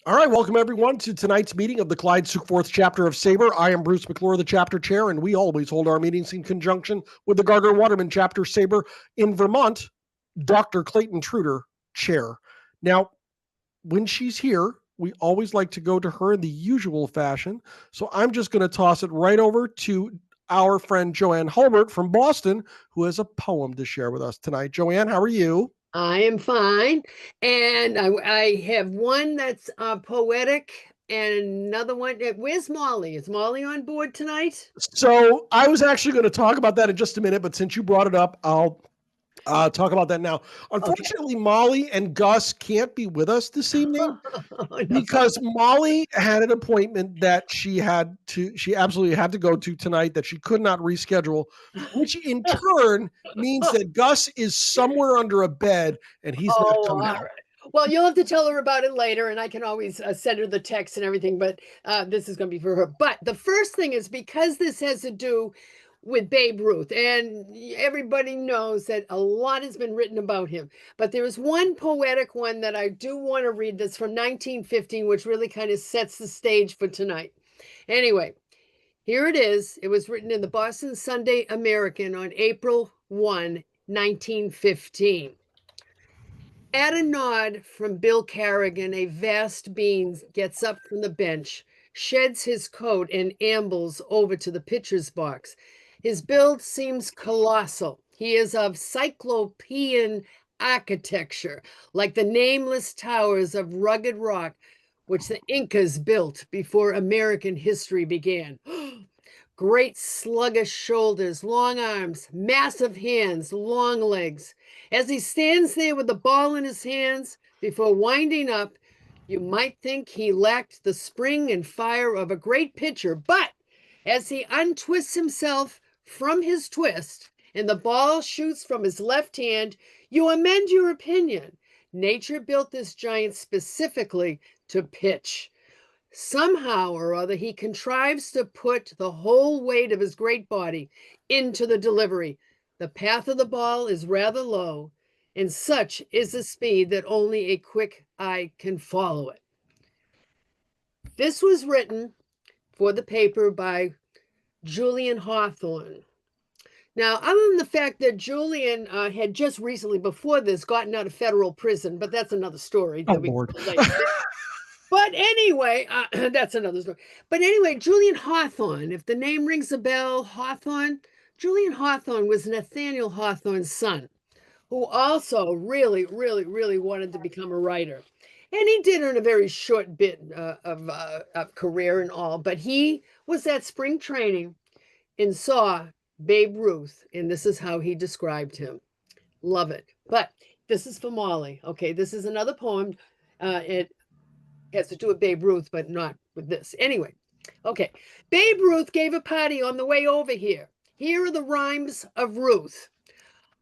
All right, welcome everyone to tonight's meeting of the Clyde Sukeforth chapter of SABR. I am Bruce McClure, the chapter chair, and we always hold our meetings in conjunction with the Gardner-Waterman chapter SABR in Vermont, Dr. Clayton Truder, chair. Now, when she's here, we always like to go to her in the usual fashion. So I'm just going to toss it right over to our friend Joanne Hulbert from Boston, who has a poem to share with us tonight. Joanne, how are you? I am fine. And I have one that's poetic and another one. Where's Molly? Is Molly on board tonight? So I was actually going to talk about that in just a minute, but since you brought it up, I'll talk about that now. Unfortunately, Molly and Gus can't be with us this evening Oh, no. because Molly had an appointment that she absolutely had to go to tonight that she could not reschedule, which in turn means that Gus is somewhere under a bed and he's not Oh, coming all out. right. Well, you'll have to tell her about it later, and I can always send her the text and everything, but this is going to be for her. But the first thing is because this has to do with Babe Ruth, and everybody knows that a lot has been written about him. But there is one poetic one that I do want to read that's from 1915, which really kind of sets the stage for tonight. Anyway, here it is. It was written in the Boston Sunday American on April 1, 1915. At a nod from Bill Carrigan, a vast being gets up from the bench, sheds his coat, and ambles over to the pitcher's box. His build seems colossal. He is of cyclopean architecture, like the nameless towers of rugged rock which the Incas built before American history began. Great sluggish shoulders, long arms, massive hands, long legs. As he stands there with the ball in his hands before winding up, you might think he lacked the spring and fire of a great pitcher, but as he untwists himself from his twist and the ball shoots from his left hand, you amend your opinion. Nature built this giant specifically to pitch. Somehow or other, he contrives to put the whole weight of his great body into the delivery. The path of the ball is rather low, and such is the speed that only a quick eye can follow it. This was written for the paper by Julian Hawthorne. Now, other than the fact that Julian had just recently before this gotten out of federal prison, but that's another story Oh, that we Lord. can later. But anyway, that's another story. But anyway, Julian Hawthorne, if the name rings a bell, Hawthorne, Julian Hawthorne was Nathaniel Hawthorne's son, who also really wanted to become a writer. And he did in a very short bit of career and all, but he was at spring training and saw Babe Ruth, and this is how he described him. Love it. But this is for Molly. Okay, this is another poem. It has to do with Babe Ruth, but not with this. Anyway, okay. Babe Ruth gave a party on the way over here. Here are the rhymes of Ruth.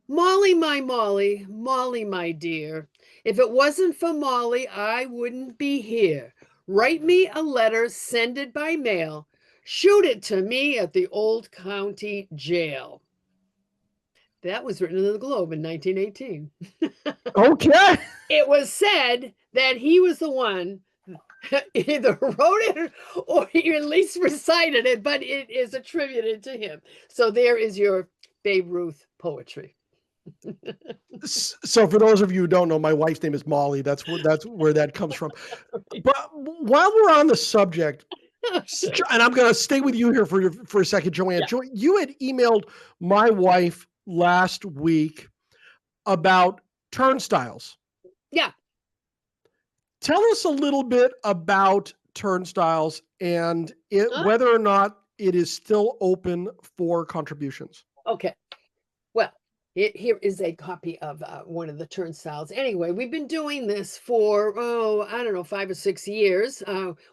Molly, Molly, my dear. If it wasn't for Molly, I wouldn't be here. Write me a letter, send it by mail. Shoot it to me at the old county jail. That was written in the Globe in 1918. Okay. It was said that he was the one either wrote it or he at least recited it, but it is attributed to him. So there is your Babe Ruth poetry. So for those of you who don't know, my wife's name is Molly. That's where that comes from. But while we're on the subject, and I'm going to stay with you here for a second, Joanne. Yeah. You had emailed my wife last week about turnstiles. Yeah. Tell us a little bit about turnstiles and whether or not it is still open for contributions. Okay. Well, here is a copy of one of the turnstiles. Anyway, we've been doing this for, I don't know, 5 or 6 years.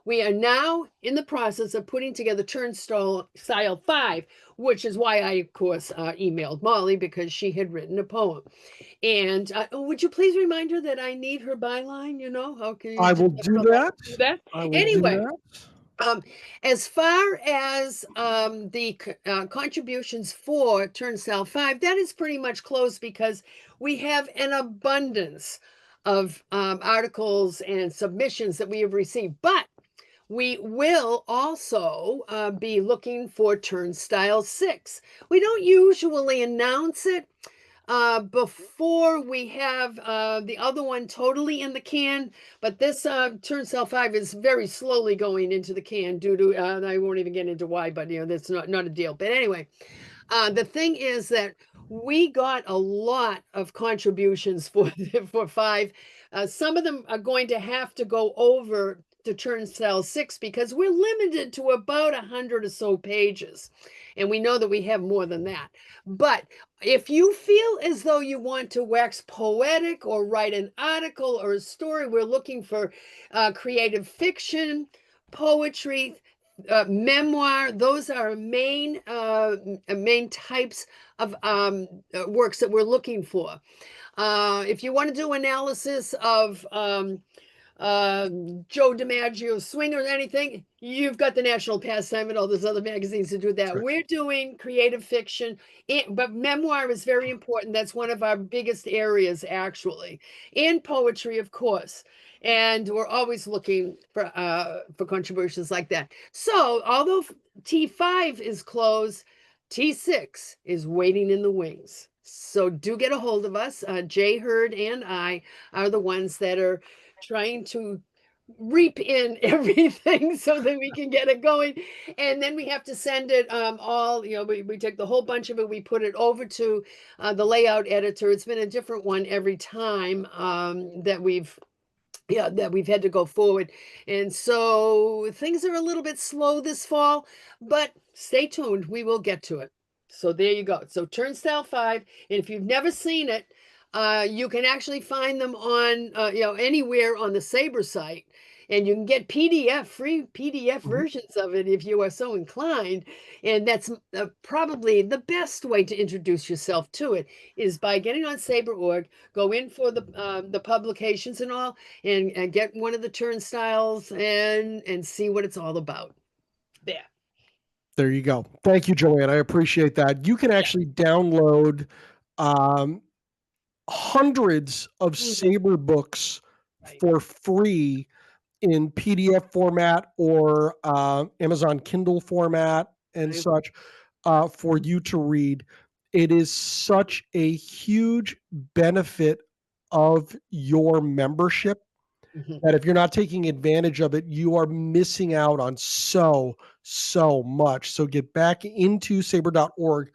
We are now in the process of putting together Turnstile 5, which is why I, of course, emailed Molly because she had written a poem. And would you please remind her that I need her byline? You know, how can you I will do that. Anyway. As far as the contributions for Turnstile 5, that is pretty much closed because we have an abundance of articles and submissions that we have received. But we will also be looking for Turnstile 6. We don't usually announce it before we have the other one totally in the can, but this Turnstile 5 is very slowly going into the can due to, I won't even get into why, but that's not a deal. But anyway, the thing is that we got a lot of contributions for 5. Some of them are going to have to go over to Turnstile 6 because we're limited to about 100 or so pages. And we know that we have more than that. But if you feel as though you want to wax poetic or write an article or a story, we're looking for creative fiction, poetry, memoir. Those are main types of works that we're looking for. If you want to do analysis of Joe DiMaggio's Swing or anything, you've got the National Pastime and all those other magazines to do that. Right. We're doing creative fiction, but memoir is very important. That's one of our biggest areas, actually, and poetry, of course. And we're always looking for contributions like that. So although T5 is closed, T6 is waiting in the wings. So do get a hold of us. Jay Hurd and I are the ones that are trying to reap in everything so that we can get it going. And then we have to send it all, we take the whole bunch of it, we put it over to the layout editor. It's been a different one every time that we've had to go forward. And so things are a little bit slow this fall, but stay tuned. We will get to it. So there you go. So Turnstile 5. And if you've never seen it, you can actually find them on, anywhere on the SABR site. And you can get free PDF versions of it if you are so inclined. And that's probably the best way to introduce yourself to it is by getting on SABR.org, go in for the publications and all, and get one of the turnstiles and see what it's all about. There you go. Thank you, Joanne. I appreciate that. You can actually download hundreds of SABR books for free in PDF format or Amazon Kindle format and such for you to read. It is such a huge benefit of your membership that if you're not taking advantage of it, you are missing out on so much. So get back into SABR.org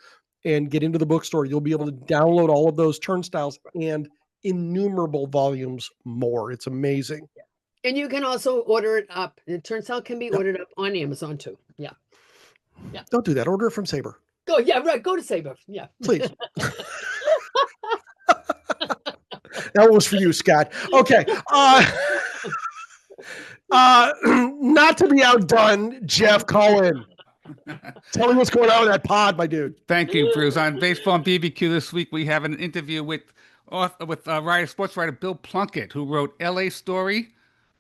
and get into the bookstore. You'll be able to download all of those turnstiles and innumerable volumes more. It's amazing. And you can also order it up. The turnstile can be ordered up on Amazon too. Yeah. Don't do that. Order it from SABR. Go to SABR. Yeah. Please. That was for you, Scott. Okay. Not to be outdone, Jeff Cohen. Tell me what's going on with that pod, my dude. Thank you, Bruce. On Baseball and BBQ this week, we have an interview with sports writer Bill Plunkett, who wrote L.A. Story,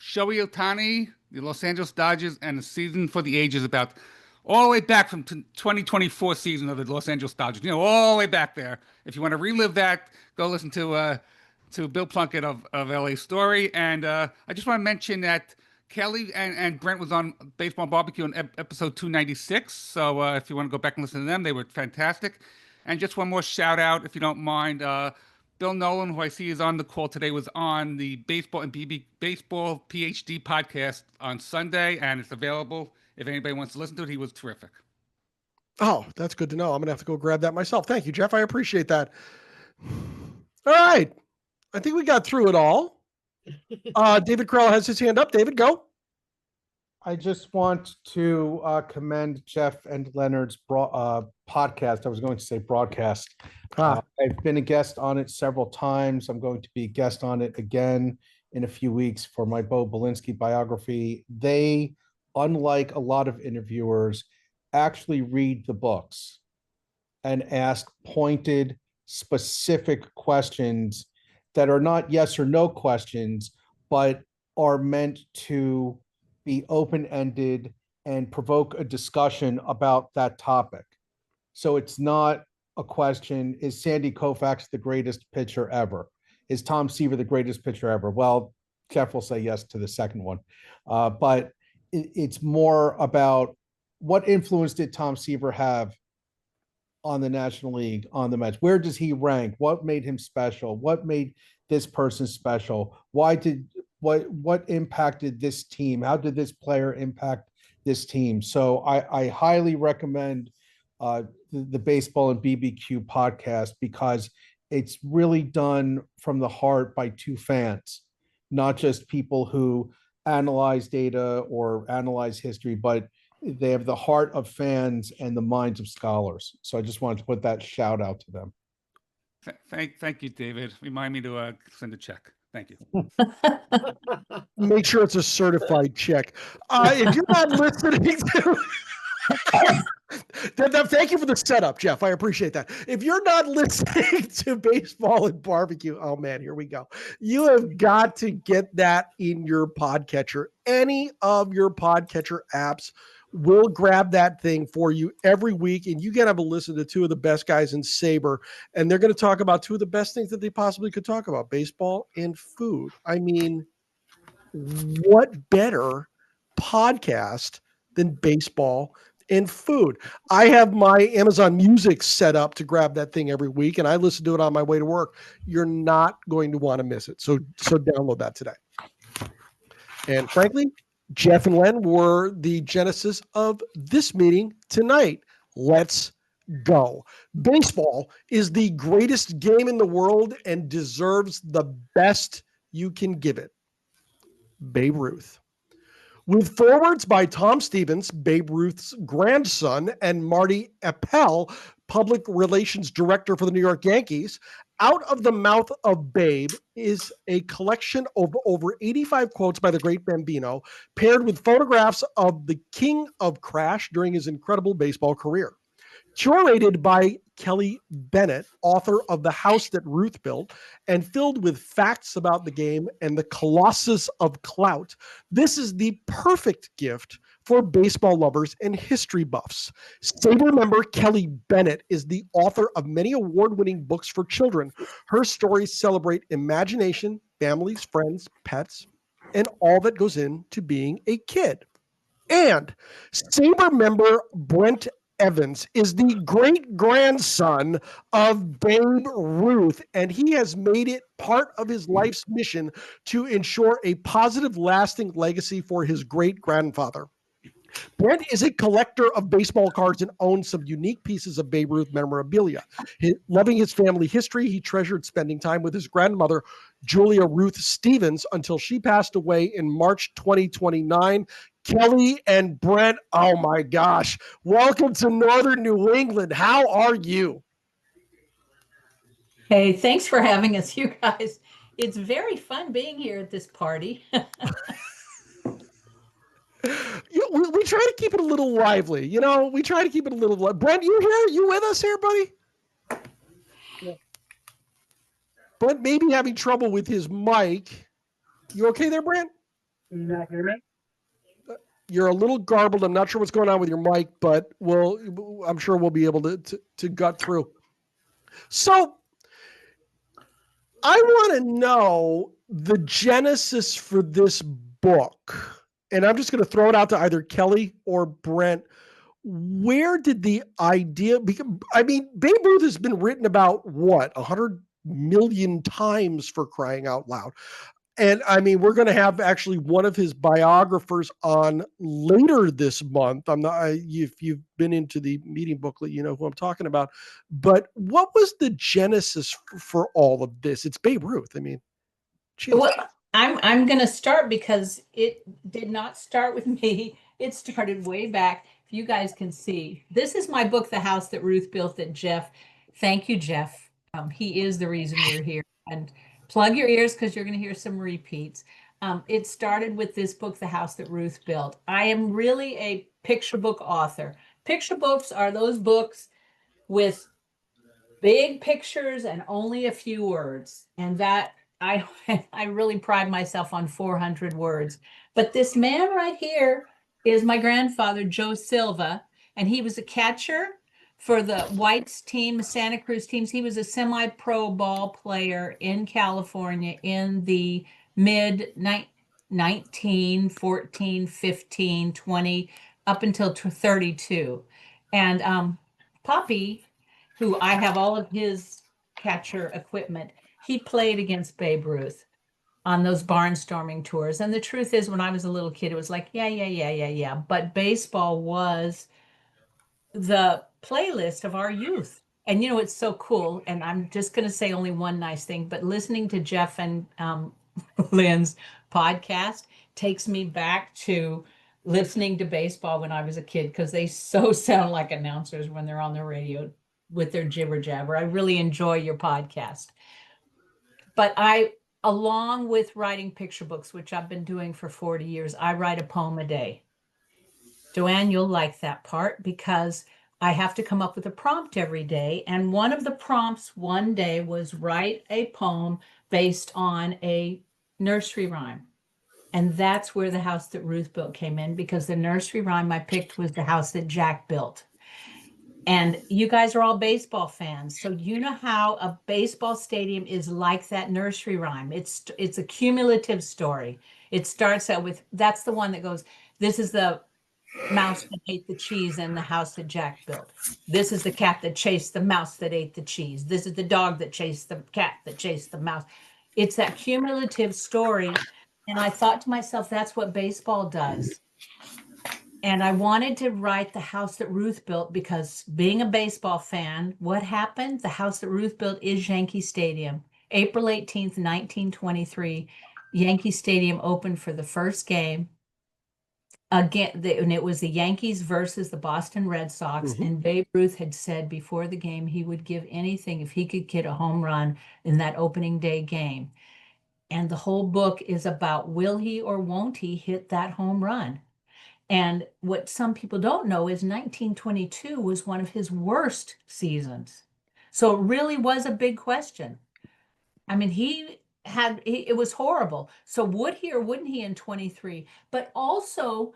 Shohei Ohtani, the Los Angeles Dodgers, and the Season for the Ages, about all the way back from 2024 season of the Los Angeles Dodgers. All the way back there. If you want to relive that, go listen to Bill Plunkett of L.A. Story. And I just want to mention that Kelly and Brent was on Baseball Barbecue on episode 296. So if you want to go back and listen to them, they were fantastic. And just one more shout out, if you don't mind. Bill Nolan, who I see is on the call today, was on the Baseball and Baseball PhD podcast on Sunday, and it's available if anybody wants to listen to it. He was terrific. Oh, that's good to know. I'm going to have to go grab that myself. Thank you, Jeff. I appreciate that. All right. I think we got through it all. David Krell has his hand up. David, go. I just want to commend Jeff and Leonard's podcast. I was going to say broadcast. I've been a guest on it several times. I'm going to be a guest on it again in a few weeks for my Bo Belinsky biography. They, unlike a lot of interviewers, actually read the books and ask pointed, specific questions that are not yes or no questions, but are meant to be open-ended and provoke a discussion about that topic. So it's not a question, is Sandy Koufax the greatest pitcher ever? is Tom Seaver the greatest pitcher ever? Well, Jeff will say yes to the second one. But it's more about what influence did Tom Seaver have on the National League, on the Mets? Where does he rank? What made him special? What made this person special? What impacted this team? How did this player impact this team? So I highly recommend the Baseball and BBQ podcast, because it's really done from the heart by two fans, not just people who analyze data or analyze history, but they have the heart of fans and the minds of scholars. So I just wanted to put that shout out to them. Thank you, David. Remind me to send a check. Thank you. Make sure it's a certified check. If you're not listening to thank you for the setup, Jeff. I appreciate that. If you're not listening to Baseball and Barbecue, oh man, here we go. You have got to get that in your podcatcher. Any of your podcatcher apps will grab that thing for you every week, and you get to listen to two of the best guys in SABR, and they're going to talk about two of the best things that they possibly could talk about: baseball and food. I mean, what better podcast than baseball and food? I have my Amazon Music set up to grab that thing every week, and I listen to it on my way to work. You're not going to want to miss it. So download that today. And frankly, Jeff and Len were the genesis of this meeting tonight. Let's go. Baseball is the greatest game in the world and deserves the best you can give it. Babe Ruth. With forwards by Tom Stevens, Babe Ruth's grandson, and Marty Appel, public relations director for the New York Yankees, Out of the Mouth of Babe is a collection of over 85 quotes by the Great Bambino, paired with photographs of the king of crash during his incredible baseball career. Curated by Kelly Bennett, author of The House That Ruth Built, and filled with facts about the game and the Colossus of Clout, this is the perfect gift for baseball lovers and history buffs. SABR member Kelly Bennett is the author of many award-winning books for children. Her stories celebrate imagination, families, friends, pets, and all that goes into being a kid. And SABR member Brent Evans is the great-grandson of Babe Ruth, and he has made it part of his life's mission to ensure a positive, lasting legacy for his great-grandfather. Brent is a collector of baseball cards and owns some unique pieces of Babe Ruth memorabilia. Loving his family history, he treasured spending time with his grandmother, Julia Ruth Stevens, until she passed away in March 2029. Kelly and Brent, oh my gosh. Welcome to Northern New England. How are you? Hey, thanks for having us, you guys. It's very fun being here at this party. We try to keep it a little lively. We try to keep it a little lively. Brent, you here? You with us here, buddy? Yeah. Brent may be having trouble with his mic. You okay there, Brent? Can you not hear me? You're a little garbled. I'm not sure what's going on with your mic, but I'm sure we'll be able to gut through. So I want to know the genesis for this book. And I'm just going to throw it out to either Kelly or Brent. Where did the idea become? I mean, Babe Ruth has been written about, 100 million times, for crying out loud. And I mean, we're going to have actually one of his biographers on later this month. If you've been into the meeting booklet, you know who I'm talking about. But what was the genesis for all of this? It's Babe Ruth. I mean, geez. Well, I'm going to start because it did not start with me. It started way back. If you guys can see, this is my book, The House That Ruth Built, that Jeff. Thank you, Jeff. He is the reason we're here. And plug your ears because you're going to hear some repeats. It started with this book, The House That Ruth Built. I am really a picture book author. Picture books are those books with big pictures and only a few words. And that I really pride myself on 400 words. But this man right here is my grandfather, Joe Silva, and he was a catcher for the Whites team, the Santa Cruz teams. He was a semi-pro ball player in California in the mid 19, 14, 15, 20, up until 32. And Poppy, who I have all of his catcher equipment, he played against Babe Ruth on those barnstorming tours. And the truth is, when I was a little kid, it was like, yeah. But baseball was the playlist of our youth. And you know, it's so cool. And I'm just going to say only one nice thing, but listening to Jeff and Lynn's podcast takes me back to listening to baseball when I was a kid, because they so sound like announcers when they're on the radio with their jibber jabber. I really enjoy your podcast. But along with writing picture books, which I've been doing for 40 years, I write a poem a day. Joanne, you'll like that part because I have to come up with a prompt every day. And one of the prompts one day was write a poem based on a nursery rhyme. And that's where The House That Ruth Built came in, because the nursery rhyme I picked was The House That Jack Built. And you guys are all baseball fans, so you know how a baseball stadium is like that nursery rhyme. It's a cumulative story. It starts out with, that's the one that goes, this is the mouse that ate the cheese in the house that Jack built. This is the cat that chased the mouse that ate the cheese. This is the dog that chased the cat that chased the mouse. It's that cumulative story. And I thought to myself, that's what baseball does. And I wanted to write The House That Ruth Built because, being a baseball fan, what happened? The House That Ruth Built is Yankee Stadium. April 18th, 1923, Yankee Stadium opened for the first game. Again, and it was the Yankees versus the Boston Red Sox. Mhm. And Babe Ruth had said before the game he would give anything if he could get a home run in that opening day game. And the whole book is about, will he or won't he hit that home run? And what some people don't know is 1922 was one of his worst seasons. So it really was a big question. I mean, it was horrible. So would he or wouldn't he in 23? But also,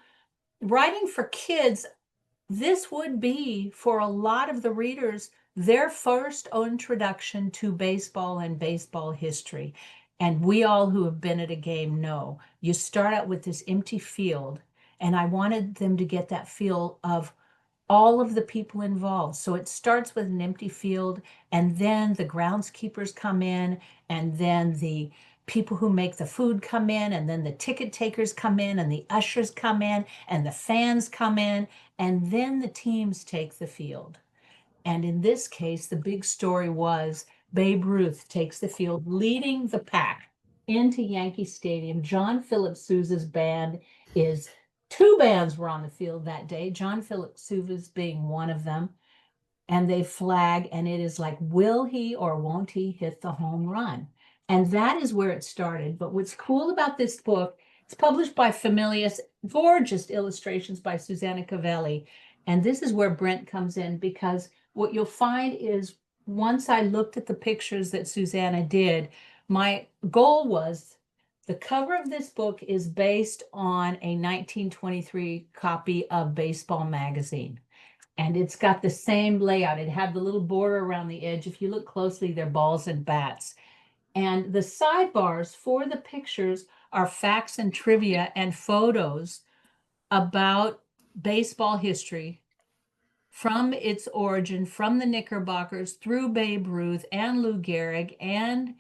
writing for kids, this would be, for a lot of the readers, their first introduction to baseball and baseball history. And we all who have been at a game know, you start out with this empty field. And I wanted them to get that feel of all of the people involved. So it starts with an empty field, and then the groundskeepers come in, and then the people who make the food come in, and then the ticket takers come in, and the ushers come in, and the fans come in, and then the teams take the field. And in this case, the big story was Babe Ruth takes the field, leading the pack into Yankee Stadium. John Philip Sousa's band is... Two bands were on the field that day, John Philip Sousa's being one of them, and they flag, and it is like, will he or won't he hit the home run? And that is where it started. But what's cool about this book, it's published by Familius, gorgeous illustrations by Susanna Cavelli. And this is where Brent comes in, because what you'll find is, once I looked at the pictures that Susanna did, my goal was, the cover of this book is based on a 1923 copy of Baseball Magazine. And it's got the same layout. It had the little border around the edge. If you look closely, they're balls and bats. And the sidebars for the pictures are facts and trivia and photos about baseball history, from its origin, from the Knickerbockers through Babe Ruth and Lou Gehrig and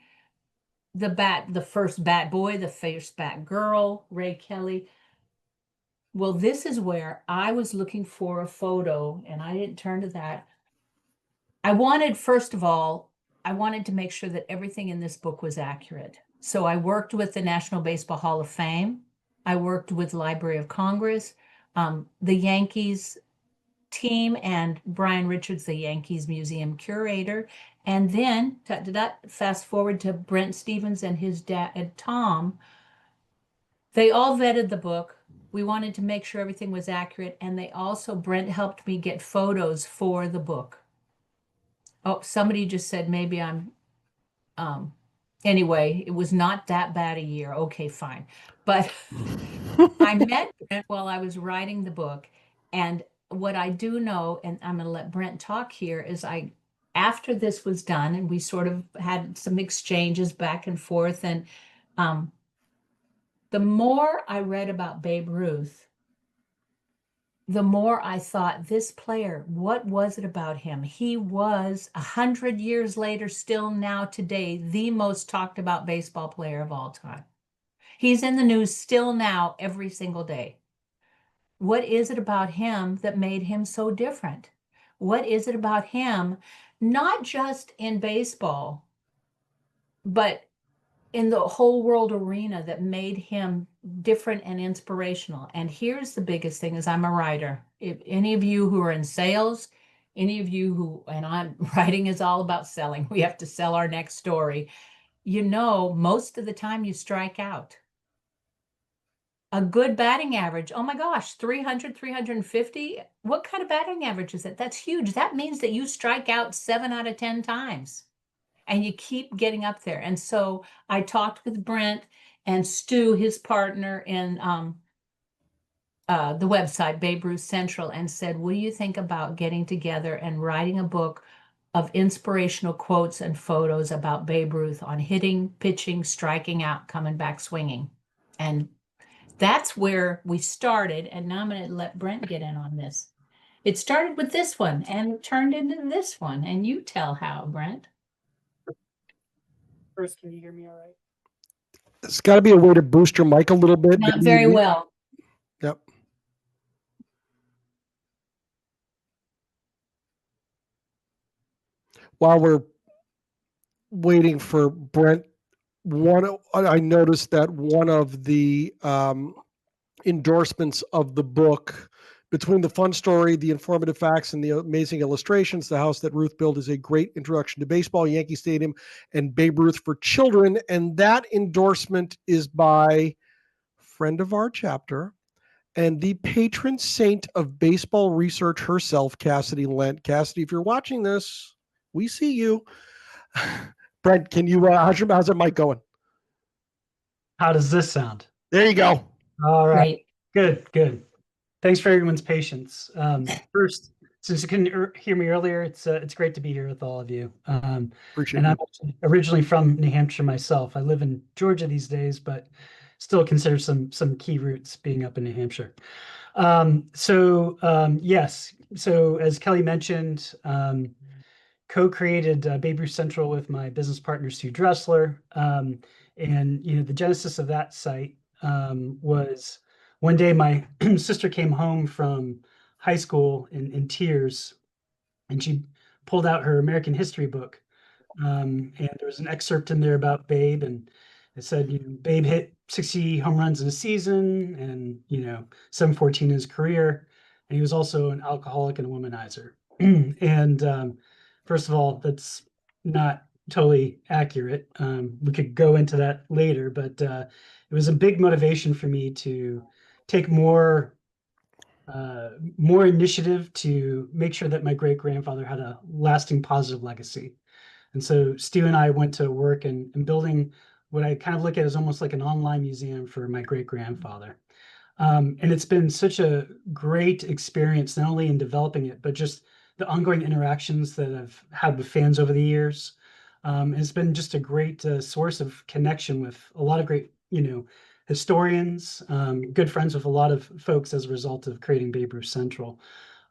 the first bat boy, the first bat girl, Ray Kelly. Well, this is where I was looking for a photo, and I didn't turn to that. First of all, I wanted to make sure that everything in this book was accurate. So I worked with the National Baseball Hall of Fame. I worked with Library of Congress, the Yankees team, and Brian Richards, the Yankees Museum curator. And then, fast forward to Brent Stevens and his dad, Tom. They all vetted the book. We wanted to make sure everything was accurate. And Brent helped me get photos for the book. Oh, somebody just said maybe anyway, it was not that bad a year. Okay, fine. But I met Brent while I was writing the book, and what I do know, and I'm going to let Brent talk here, is after this was done, and we sort of had some exchanges back and forth, and the more I read about Babe Ruth, the more I thought, this player, what was it about him? He was 100 years later, still now today, the most talked about baseball player of all time. He's in the news still now every single day. What is it about him that made him so different? What is it about him, not just in baseball, but in the whole world arena, that made him different and inspirational? And here's the biggest thing: is I'm a writer. If any of you who are in sales, any of you who, and writing is all about selling. We have to sell our next story. You know, most of the time you strike out. A good batting average, oh my gosh, 300, 350. What kind of batting average is that? That's huge. That means that you strike out 7 out of 10 times. And you keep getting up there. And so I talked with Brent and Stu, his partner in the website, Babe Ruth Central, and said, what do you think about getting together and writing a book of inspirational quotes and photos about Babe Ruth on hitting, pitching, striking out, coming back swinging? And that's where we started. And now I'm going to let Brent get in on this. It started with this one and turned into this one. And you tell how, Brent. First, can you hear me all right? There's got to be a way to boost your mic a little bit. Not Maybe very you- well. Yep. While we're waiting for Brent, I noticed that one of the endorsements of the book, between the fun story, the informative facts, and the amazing illustrations, The House That Ruth Built is a great introduction to baseball, Yankee Stadium, and Babe Ruth for children. And that endorsement is by friend of our chapter and the patron saint of baseball research herself, Cassidy Lent. Cassidy, if you're watching this, we see you. Brent, can you, how's that mic going? How does this sound? There you go. All right. Great. Good. Thanks for everyone's patience. First, since you couldn't hear me earlier, it's great to be here with all of you. Appreciate And it. I'm actually originally from New Hampshire myself. I live in Georgia these days, but still consider some key roots being up in New Hampshire. Yes. So as Kelly mentioned, co-created Babe Ruth Central with my business partner Sue Dressler, and the genesis of that site was one day my sister came home from high school in tears, and she pulled out her American history book, and there was an excerpt in there about Babe, and it said, Babe hit 60 home runs in a season, and 714 in his career, and he was also an alcoholic and a womanizer. And first of all, that's not totally accurate. We could go into that later, but it was a big motivation for me to take more initiative to make sure that my great-grandfather had a lasting positive legacy. And so Stu and I went to work and building what I kind of look at as almost like an online museum for my great-grandfather. And it's been such a great experience, not only in developing it, but just the ongoing interactions that I've had with fans over the years. It's been just a great source of connection with a lot of great, historians, good friends with a lot of folks as a result of creating Babe Ruth Central.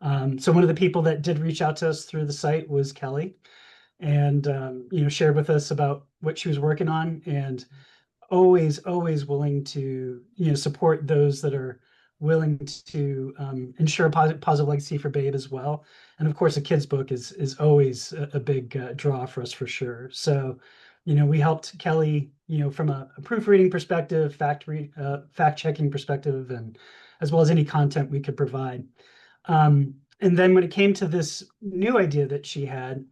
So one of the people that did reach out to us through the site was Kelly, and shared with us about what she was working on, and always willing to support those that are willing to ensure a positive legacy for Babe as well. And of course, a kid's book is always a big draw for us, for sure. So we helped Kelly from a proofreading perspective, fact checking perspective, and as well as any content we could provide. And then when it came to this new idea that she had,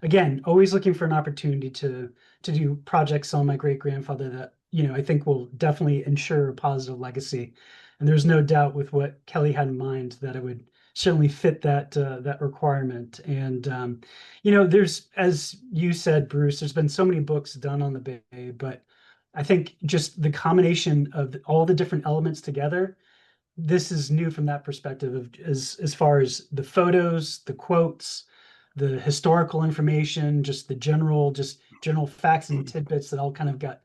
again, always looking for an opportunity to do projects on my great-grandfather that, I think will definitely ensure a positive legacy. And there's no doubt with what Kelly had in mind that it would certainly fit that requirement. And, there's, as you said, Bruce, there's been so many books done on the Babe, but I think just the combination of all the different elements together this is new from that perspective of as far as the photos, the quotes, the historical information, just the general facts and tidbits that all kind of got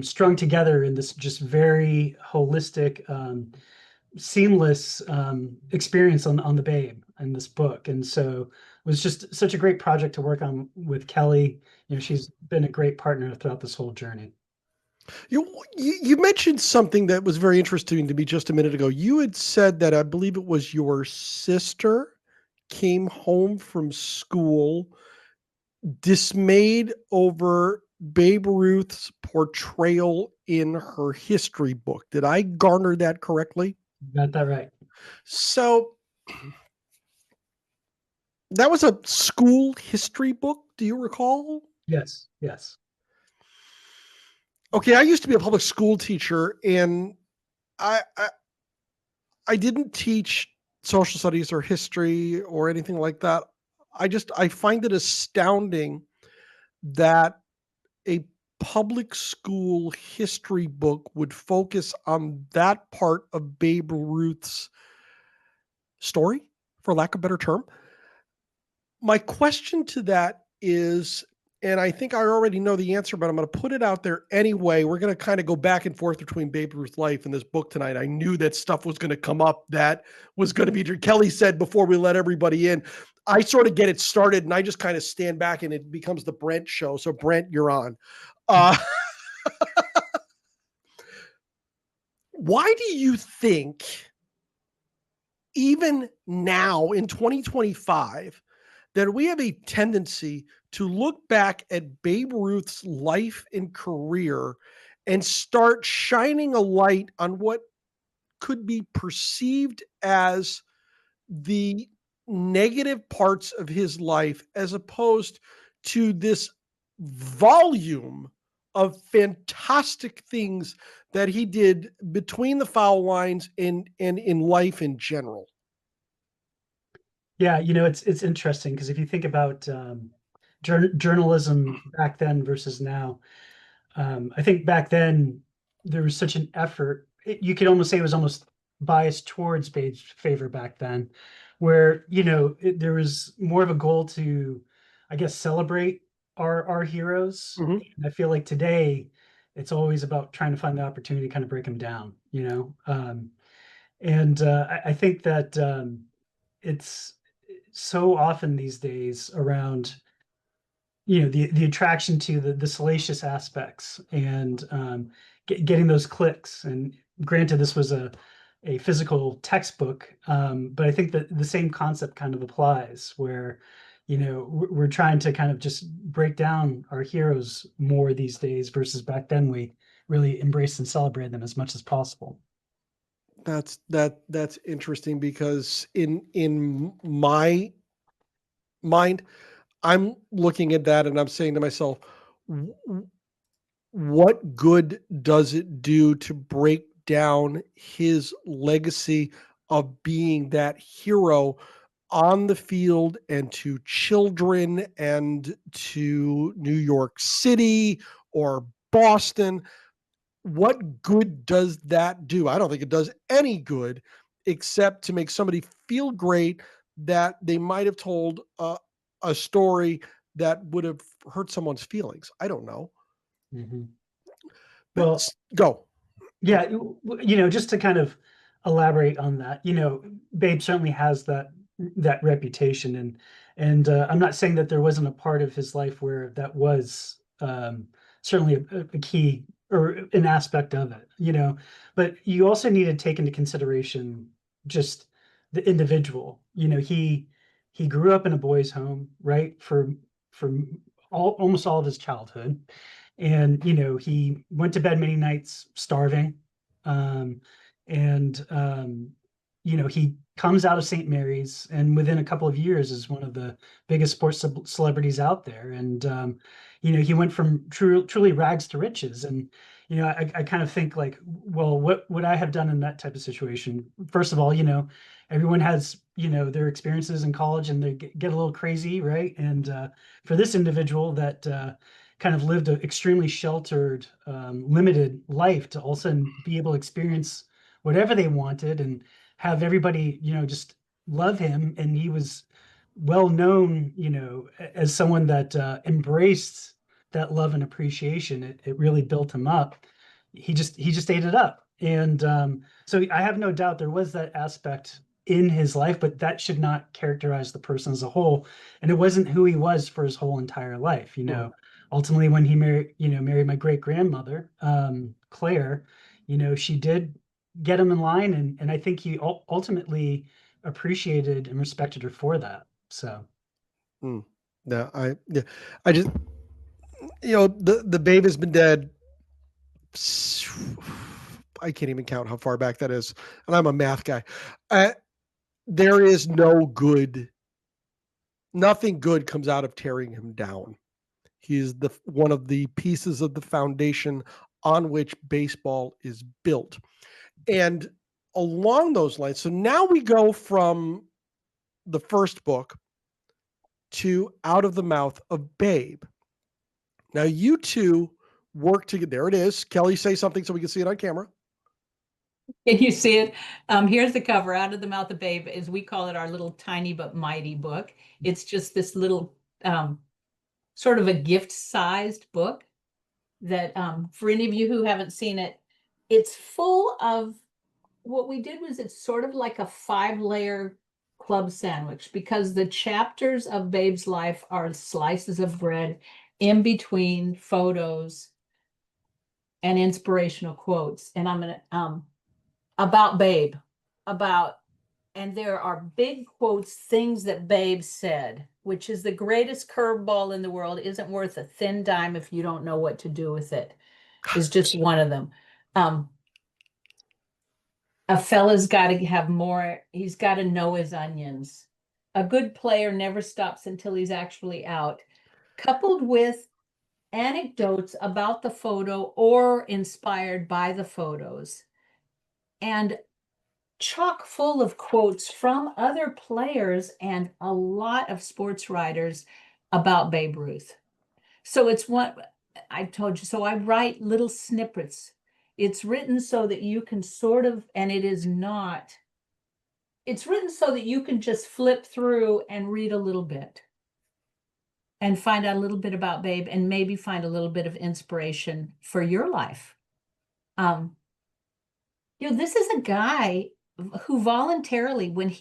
strung together in this just very holistic, seamless experience on the Babe in this book. And so it was just such a great project to work on with Kelly. You know, she's been a great partner throughout this whole journey. You mentioned something that was very interesting to me just a minute ago. You had said that I believe it was your sister came home from school dismayed over Babe Ruth's portrayal in her history book. Did I garner that correctly? Got that right. So that was a school history book. Do you recall? Yes. Yes. Okay, I used to be a public school teacher, and I didn't teach social studies or history or anything like that. I find it astounding that a public school history book would focus on that part of Babe Ruth's story, for lack of a better term. My question to that is, and I think I already know the answer, but I'm going to put it out there anyway. We're going to kind of go back and forth between Babe Ruth's life and this book tonight. I knew that stuff was going to come up that was going to be, Kelly said before we let everybody in, I sort of get it started and I just kind of stand back and it becomes the Brent show. So Brent, you're on. Why do you think even now in 2025 that we have a tendency to look back at Babe Ruth's life and career and start shining a light on what could be perceived as the negative parts of his life, as opposed to this volume of fantastic things that he did between the foul lines and in life in general? Yeah, you know, it's interesting because if you think about journalism back then versus now, I think back then there was such an effort. You could almost say it was almost biased towards Babe's favor back then, where there was more of a goal to, I guess, celebrate our heroes. Mhm. And I feel like today it's always about trying to find the opportunity to kind of break them down. And I think that it's so often these days around the attraction to the salacious aspects and getting those clicks. And granted, this was a physical textbook, but I think that the same concept kind of applies where we're trying to kind of just break down our heroes more these days versus back then we really embraced and celebrated them as much as possible. That's interesting, because in my mind, I'm looking at that and I'm saying to myself, what good does it do to break down his legacy of being that hero on the field and to children and to New York City or Boston? What good does that do? I don't think it does any good, except to make somebody feel great that they might have told a story that would have hurt someone's feelings. I don't know. Mm-hmm. But Well, go. yeah, just to kind of elaborate on that, Babe certainly has that reputation, and I'm not saying that there wasn't a part of his life where that was certainly a key or an aspect of it, but you also need to take into consideration just the individual. He grew up in a boys' home, right, for almost all of his childhood. And he went to bed many nights starving, um, and he comes out of St. Mary's, and within a couple of years is one of the biggest sports celebrities out there. And he went from truly rags to riches. And I kind of think like, well, what would I have done in that type of situation? First of all, everyone has their experiences in college, and they get a little crazy, right? And for this individual that kind of lived an extremely sheltered, limited life, to all of a sudden be able to experience whatever they wanted and have everybody, just love him. And he was well known, as someone that embraced that love and appreciation. It really built him up. He just ate it up. And so I have no doubt there was that aspect in his life, but that should not characterize the person as a whole. And it wasn't who he was for his whole entire life. Ultimately, when he married my great grandmother, Claire, she did get him in line. And I think he ultimately appreciated and respected her for that. So. I just, the Babe has been dead. I can't even count how far back that is. And I'm a math guy. There is nothing good comes out of tearing him down. He's one of the pieces of the foundation on which baseball is built. And along those lines, so now we go from the first book to Out of the Mouth of Babe. Now you two work together. There it is. Kelly, say something so we can see it on camera. Can you see it? Here's the cover, Out of the Mouth of Babe, as we call it, our little tiny but mighty book. It's just this little sort of a gift-sized book that for any of you who haven't seen it, it's full of, what we did was it's sort of like a 5-layer club sandwich, because the chapters of Babe's life are slices of bread in between photos and inspirational quotes. And I'm going to, about Babe, and there are big quotes, things that Babe said, which is the greatest curveball in the world, isn't worth a thin dime if you don't know what to do with it, is just one of them. A fella's got to have more, he's got to know his onions. A good player never stops until he's actually out. Coupled with anecdotes about the photo or inspired by the photos. And chock full of quotes from other players and a lot of sports writers about Babe Ruth. So it's what I told you. So I write little snippets. It's written so that you can sort of, and it's written so that you can just flip through and read a little bit and find out a little bit about Babe and maybe find a little bit of inspiration for your life. This is a guy who voluntarily, when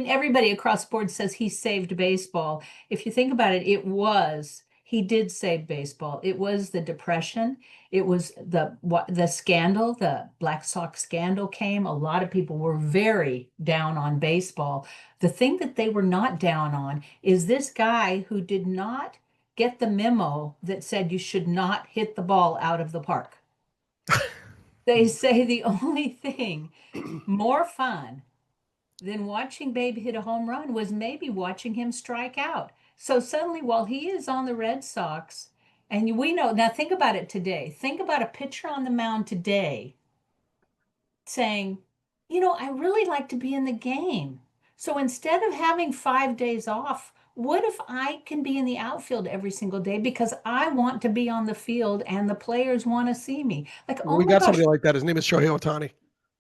everybody across the board says he saved baseball. If you think about it, he did save baseball. It was the Depression. It was the scandal, the Black Sox scandal came. A lot of people were very down on baseball. The thing that they were not down on is this guy who did not get the memo that said you should not hit the ball out of the park. They say the only thing more fun than watching Babe hit a home run was maybe watching him strike out. So suddenly, while he is on the Red Sox, and we know, now think about it today. Think about a pitcher on the mound today saying, I really like to be in the game. So instead of having 5 days off, what if I can be in the outfield every single day because I want to be on the field and the players want to see me? We got somebody like that. His name is Shohei Ohtani.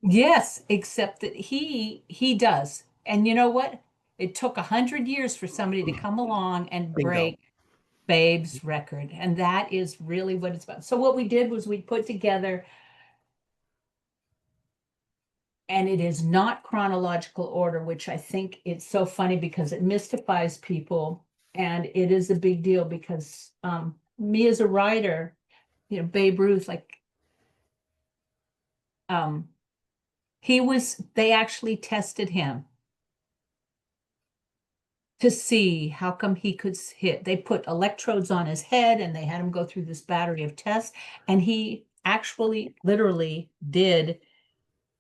Yes, except that he does. And you know what? It took 100 years for somebody to come along and break Babe's record. And that is really what it's about. So what we did was we put together, and it is not chronological order, which I think it's so funny because it mystifies people. And it is a big deal because me as a writer, Babe Ruth, they actually tested him to see how come he could hit. They put electrodes on his head and they had him go through this battery of tests. And he actually literally did.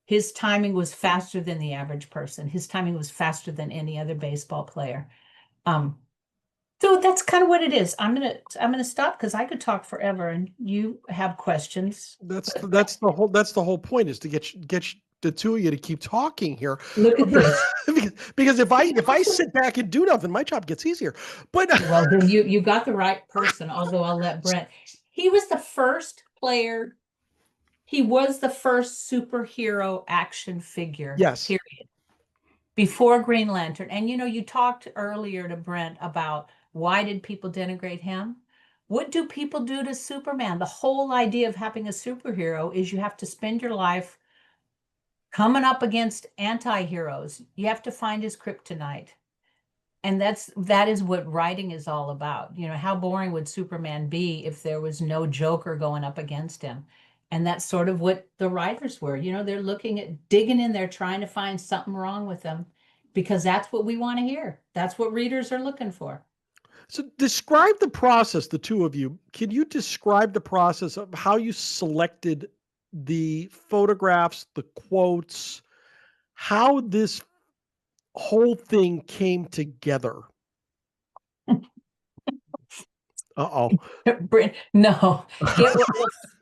His timing was faster than the average person. His timing was faster than any other baseball player. So that's kind of what it is. I'm gonna stop because I could talk forever, and you have questions. That's the whole point, is to get the two of you to keep talking here. Look at this. because if I sit back and do nothing, my job gets easier. But well, then you got the right person. Although I'll let Brent. He was the first player He was the first superhero action figure. Yes. Period. Before Green Lantern. And you talked earlier to Brent about why did people denigrate him? What do people do to Superman? The whole idea of having a superhero is you have to spend your life coming up against anti-heroes. You have to find his kryptonite. And that is what writing is all about. How boring would Superman be if there was no Joker going up against him? And that's sort of what the writers were. They're looking at digging in there, trying to find something wrong with them, because that's what we want to hear. That's what readers are looking for. So describe the process, the two of you. Can you describe the process of how you selected the photographs, the quotes, how this whole thing came together? Uh-oh. No,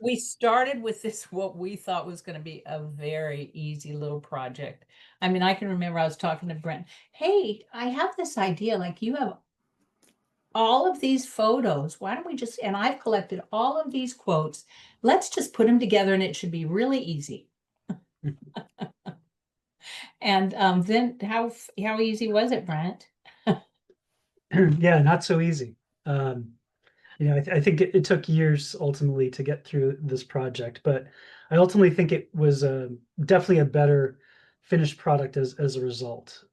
we started with this, what we thought was going to be a very easy little project. I mean, I can remember I was talking to Brent. Hey, I have this idea, like you have all of these photos. Why don't we just, and I've collected all of these quotes. Let's just put them together and it should be really easy. And then how easy was it, Brent? Yeah, not so easy. I think it took years ultimately to get through this project, but I ultimately think it was definitely a better finished product as a result.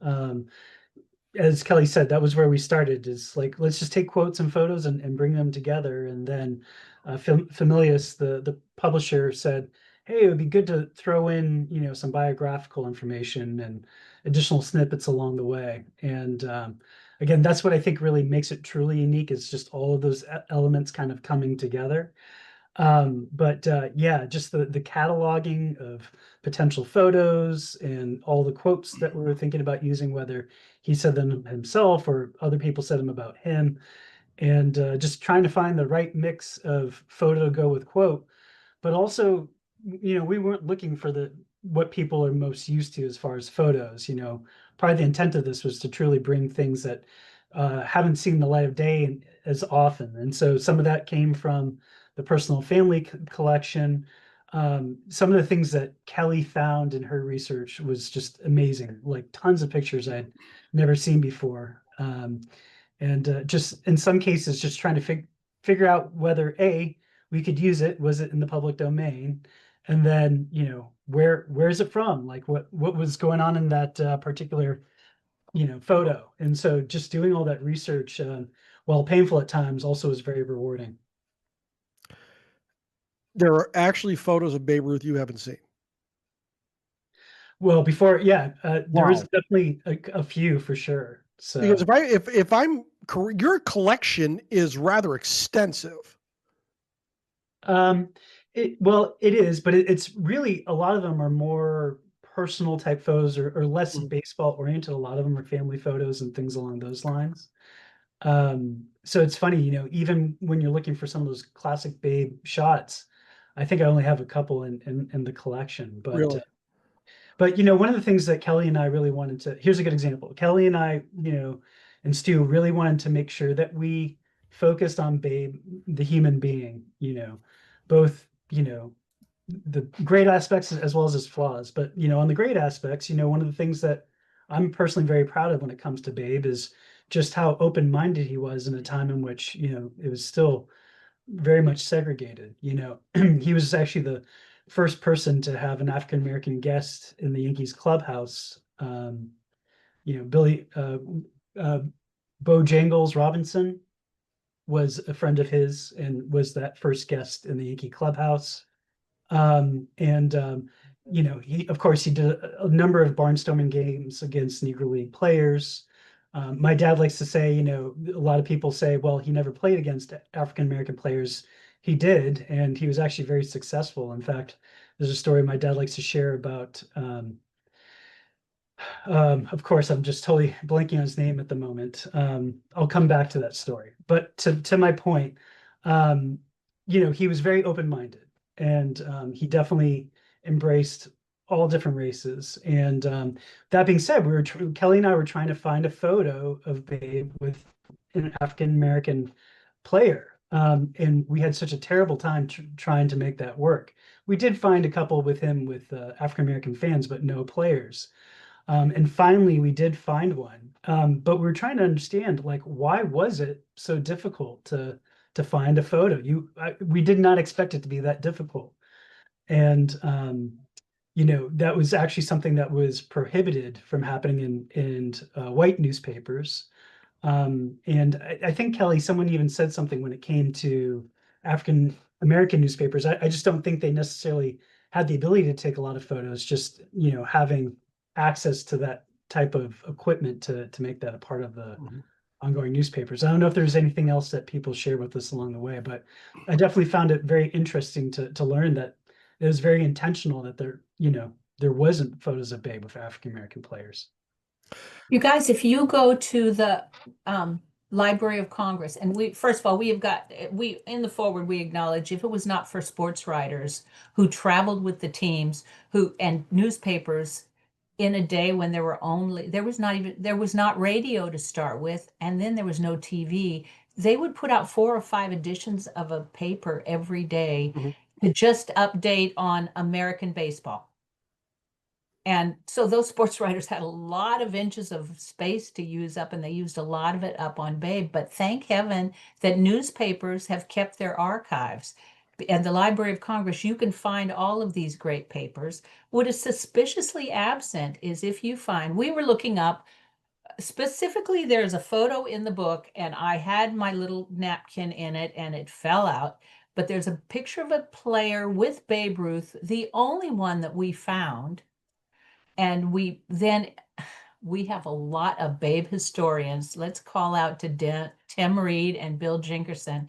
As Kelly said, that was where we started, is like, let's just take quotes and photos and bring them together. And then Familius, the publisher, said, hey, it would be good to throw in, some biographical information and additional snippets along the way. And again, that's what I think really makes it truly unique, is just all of those elements kind of coming together. Yeah, just the cataloging of potential photos and all the quotes that we were thinking about using, whether he said them himself or other people said them about him, and just trying to find the right mix of photo to go with quote. But also, we weren't looking for what people are most used to as far as photos. Probably the intent of this was to truly bring things that haven't seen the light of day as often. And so some of that came from the personal family collection. Some of the things that Kelly found in her research was just amazing, like tons of pictures I'd never seen before. And just in some cases, just trying to figure out whether we could use it, was it in the public domain? And then, where is it from? Like what was going on in that particular, photo? And so just doing all that research, while painful at times, also was very rewarding. There are actually photos of Babe Ruth you haven't seen. Well, before, yeah, there is Wow. definitely a few for sure. So Because if I'm your collection is rather extensive. It is, but it's really, a lot of them are more personal type photos or less baseball oriented. A lot of them are family photos and things along those lines. So it's funny, even when you're looking for some of those classic Babe shots, I think I only have a couple in the collection. But Really? but one of the things that Kelly and I really wanted to, here's a good example. Kelly and I, and Stu really wanted to make sure that we focused on Babe, the human being, both, the great aspects as well as his flaws. But, on the great aspects, one of the things that I'm personally very proud of when it comes to Babe is just how open-minded he was in a time in which, it was still very much segregated. He was actually the first person to have an African-American guest in the Yankees clubhouse. Billy Bojangles Robinson was a friend of his and was that first guest in the Yankee clubhouse. He, of course, he did a number of barnstorming games against Negro League players. My dad likes to say, a lot of people say, well, he never played against African-American players. He did, and he was actually very successful. In fact, there's a story my dad likes to share about, of course, I'm just totally blanking on his name at the moment. I'll come back to that story. But to my point, he was very open-minded, and he definitely embraced all different races. And that being said, Kelly and I were trying to find a photo of Babe with an African-American player. And we had such a terrible time trying to make that work. We did find a couple with him with African-American fans, but no players. And finally, we did find one. But we're trying to understand, like, why was it so difficult to find a photo? We did not expect it to be that difficult. And you know, that was actually something that was prohibited from happening in white newspapers. And I think, Kelly, someone even said something when it came to African American newspapers. I just don't think they necessarily had the ability to take a lot of photos, just, you know, having access to that type of equipment to make that a part of the ongoing newspapers. I don't know if there's anything else that people share with us along the way, but I definitely found it very interesting to learn that it was very intentional that there, you know, there wasn't photos of Babe with African American players. You guys, if you go to the Library of Congress, and first of all, in the forward, we acknowledge if it was not for sports writers who traveled with the teams and newspapers in a day when there was not radio to start with, and then there was no TV, they would put out 4 or 5 editions of a paper every day to just update on American baseball. And so those sports writers had a lot of inches of space to use up, and they used a lot of it up on Babe. But thank heaven that newspapers have kept their archives. And the Library of Congress, you can find all of these great papers. What is suspiciously absent is if you find, we were looking up, specifically there's a photo in the book, and I had my little napkin in it and it fell out. But there's a picture of a player with Babe Ruth, the only one that we found. And we have a lot of Babe historians. Let's call out to Tim Reed and Bill Jinkerson,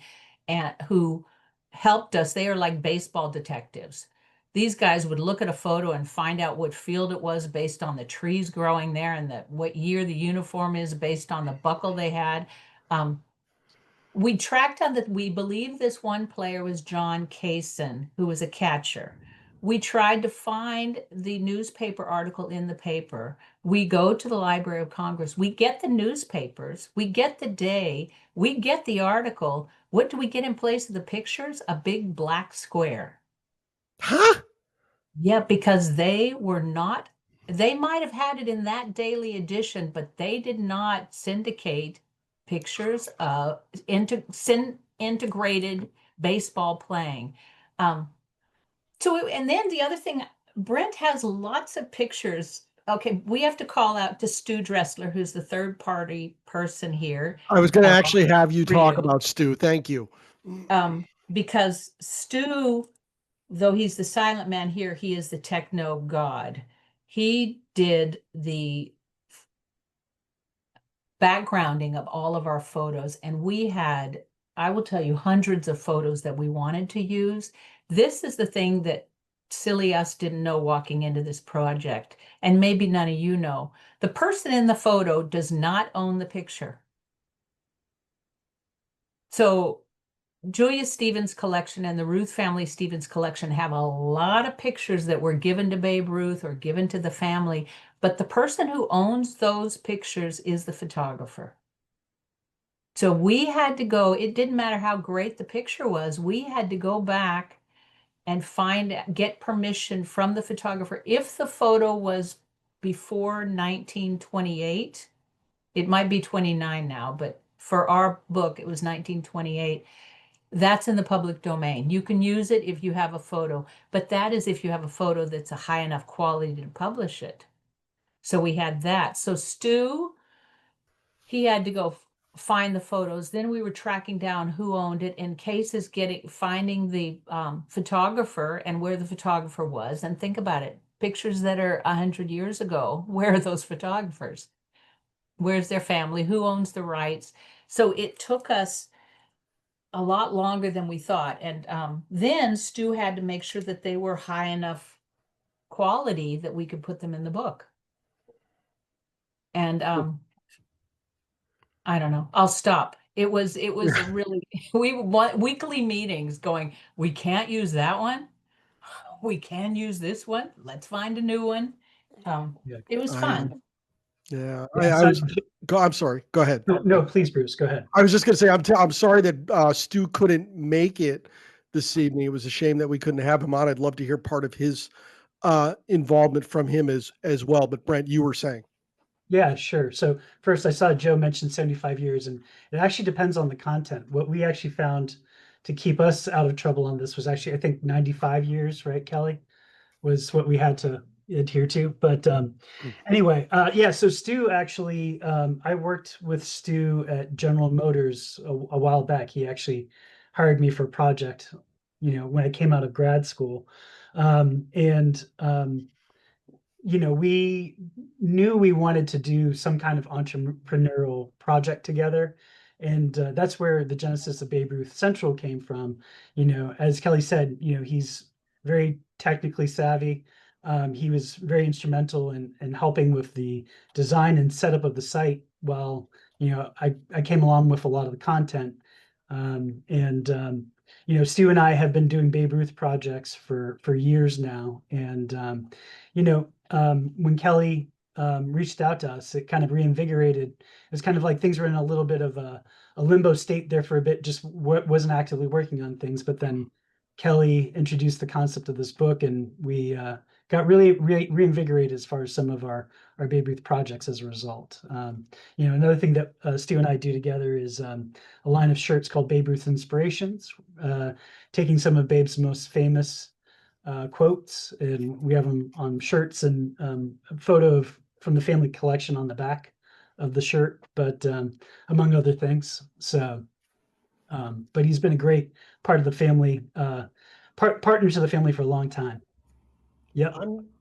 who helped us. They are like baseball detectives. These guys would look at a photo and find out what field it was based on the trees growing there, and what year the uniform is based on the buckle they had. We tracked on that. We believe this one player was John Kaysen, who was a catcher. We tried to find the newspaper article in the paper. We go to the Library of Congress. We get the newspapers. We get the day. We get the article. What do we get in place of the pictures? A big black square. Huh? Yeah, because they might have had it in that daily edition, but they did not syndicate pictures of integrated baseball playing. And then the other thing, Brent has lots of pictures. Okay, we have to call out to Stu Dressler, who's the third party person here. I was going to actually have you talk about Stu. Thank you. Because Stu, though he's the silent man here, he is the techno god. He did the backgrounding of all of our photos, and we had, I will tell you, hundreds of photos that we wanted to use. This is the thing that silly us didn't know walking into this project, and maybe none of you know. The person in the photo does not own the picture. So Julia Stevens' collection and the Ruth family Stevens collection have a lot of pictures that were given to Babe Ruth or given to the family, but the person who owns those pictures is the photographer. So we had to go, it didn't matter how great the picture was, we had to go back and get permission from the photographer. If the photo was before 1928, it might be 29 now, but for our book, it was 1928. That's in the public domain. You can use it if you have a photo, but that is if you have a photo that's a high enough quality to publish it. So we had that. So Stu, he had to go find the photos. Then we were tracking down who owned it, in cases finding the photographer and where the photographer was. And think about it, pictures that are 100 years ago, where are those photographers? Where's their family? Who owns the rights? So it took us a lot longer than we thought. And then Stu had to make sure that they were high enough quality that we could put them in the book. And I don't know, I'll stop. It was really, we want weekly meetings going, we can't use that one. We can use this one. Let's find a new one. It was fun. Yeah, Yeah, I'm sorry. Go ahead. no, please, Bruce, go ahead. I was just going to say, I'm sorry that Stu couldn't make it this evening. It was a shame that we couldn't have him on. I'd love to hear part of his involvement from him as well. But Brent, you were saying. Yeah, sure. So first I saw Joe mention 75 years, and it actually depends on the content. What we actually found to keep us out of trouble on this was actually, I think, 95 years, right, Kelly? Was what we had to adhere to. But anyway, yeah, so Stu actually, I worked with Stu at General Motors a while back. He actually hired me for a project, when I came out of grad school. We knew we wanted to do some kind of entrepreneurial project together. And that's where the genesis of Babe Ruth Central came from. As Kelly said, he's very technically savvy. He was very instrumental in helping with the design and setup of the site while, I came along with a lot of the content. Stu and I have been doing Babe Ruth projects for years now. And, when Kelly reached out to us, it kind of reinvigorated. It's kind of like things were in a little bit of a limbo state there for a bit, just wasn't actively working on things. But then Kelly introduced the concept of this book, and we got really reinvigorated as far as some of our Babe Ruth projects as a result. Another thing that Stu and I do together is a line of shirts called Babe Ruth Inspirations, taking some of Babe's most famous quotes, and we have them on shirts, and a photo from the family collection on the back of the shirt, but among other things. So, but he's been a great part of the family, partner to the family for a long time. Yep.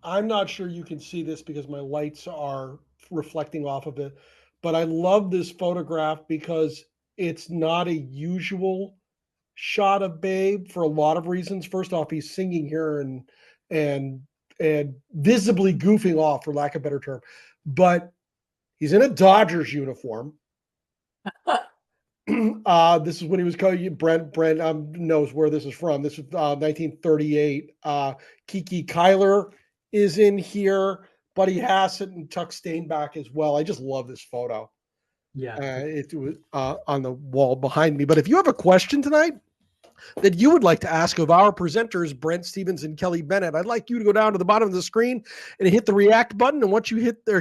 I'm not sure you can see this because my lights are reflecting off of it, but I love this photograph because it's not a usual shot of Babe for a lot of reasons. First off, he's singing here and visibly goofing off, for lack of a better term, but he's in a Dodgers uniform. This is when he was called Brent knows where this is from. This is 1938. Kiki Kyler is in here, Buddy Hassett and Tuck Stainback as well. I just love this photo. Yeah. It was on the wall behind me. But if you have a question tonight that you would like to ask of our presenters, Brent Stevens and Kelly Bennett, I'd like you to go down to the bottom of the screen and hit the react button. And once you hit the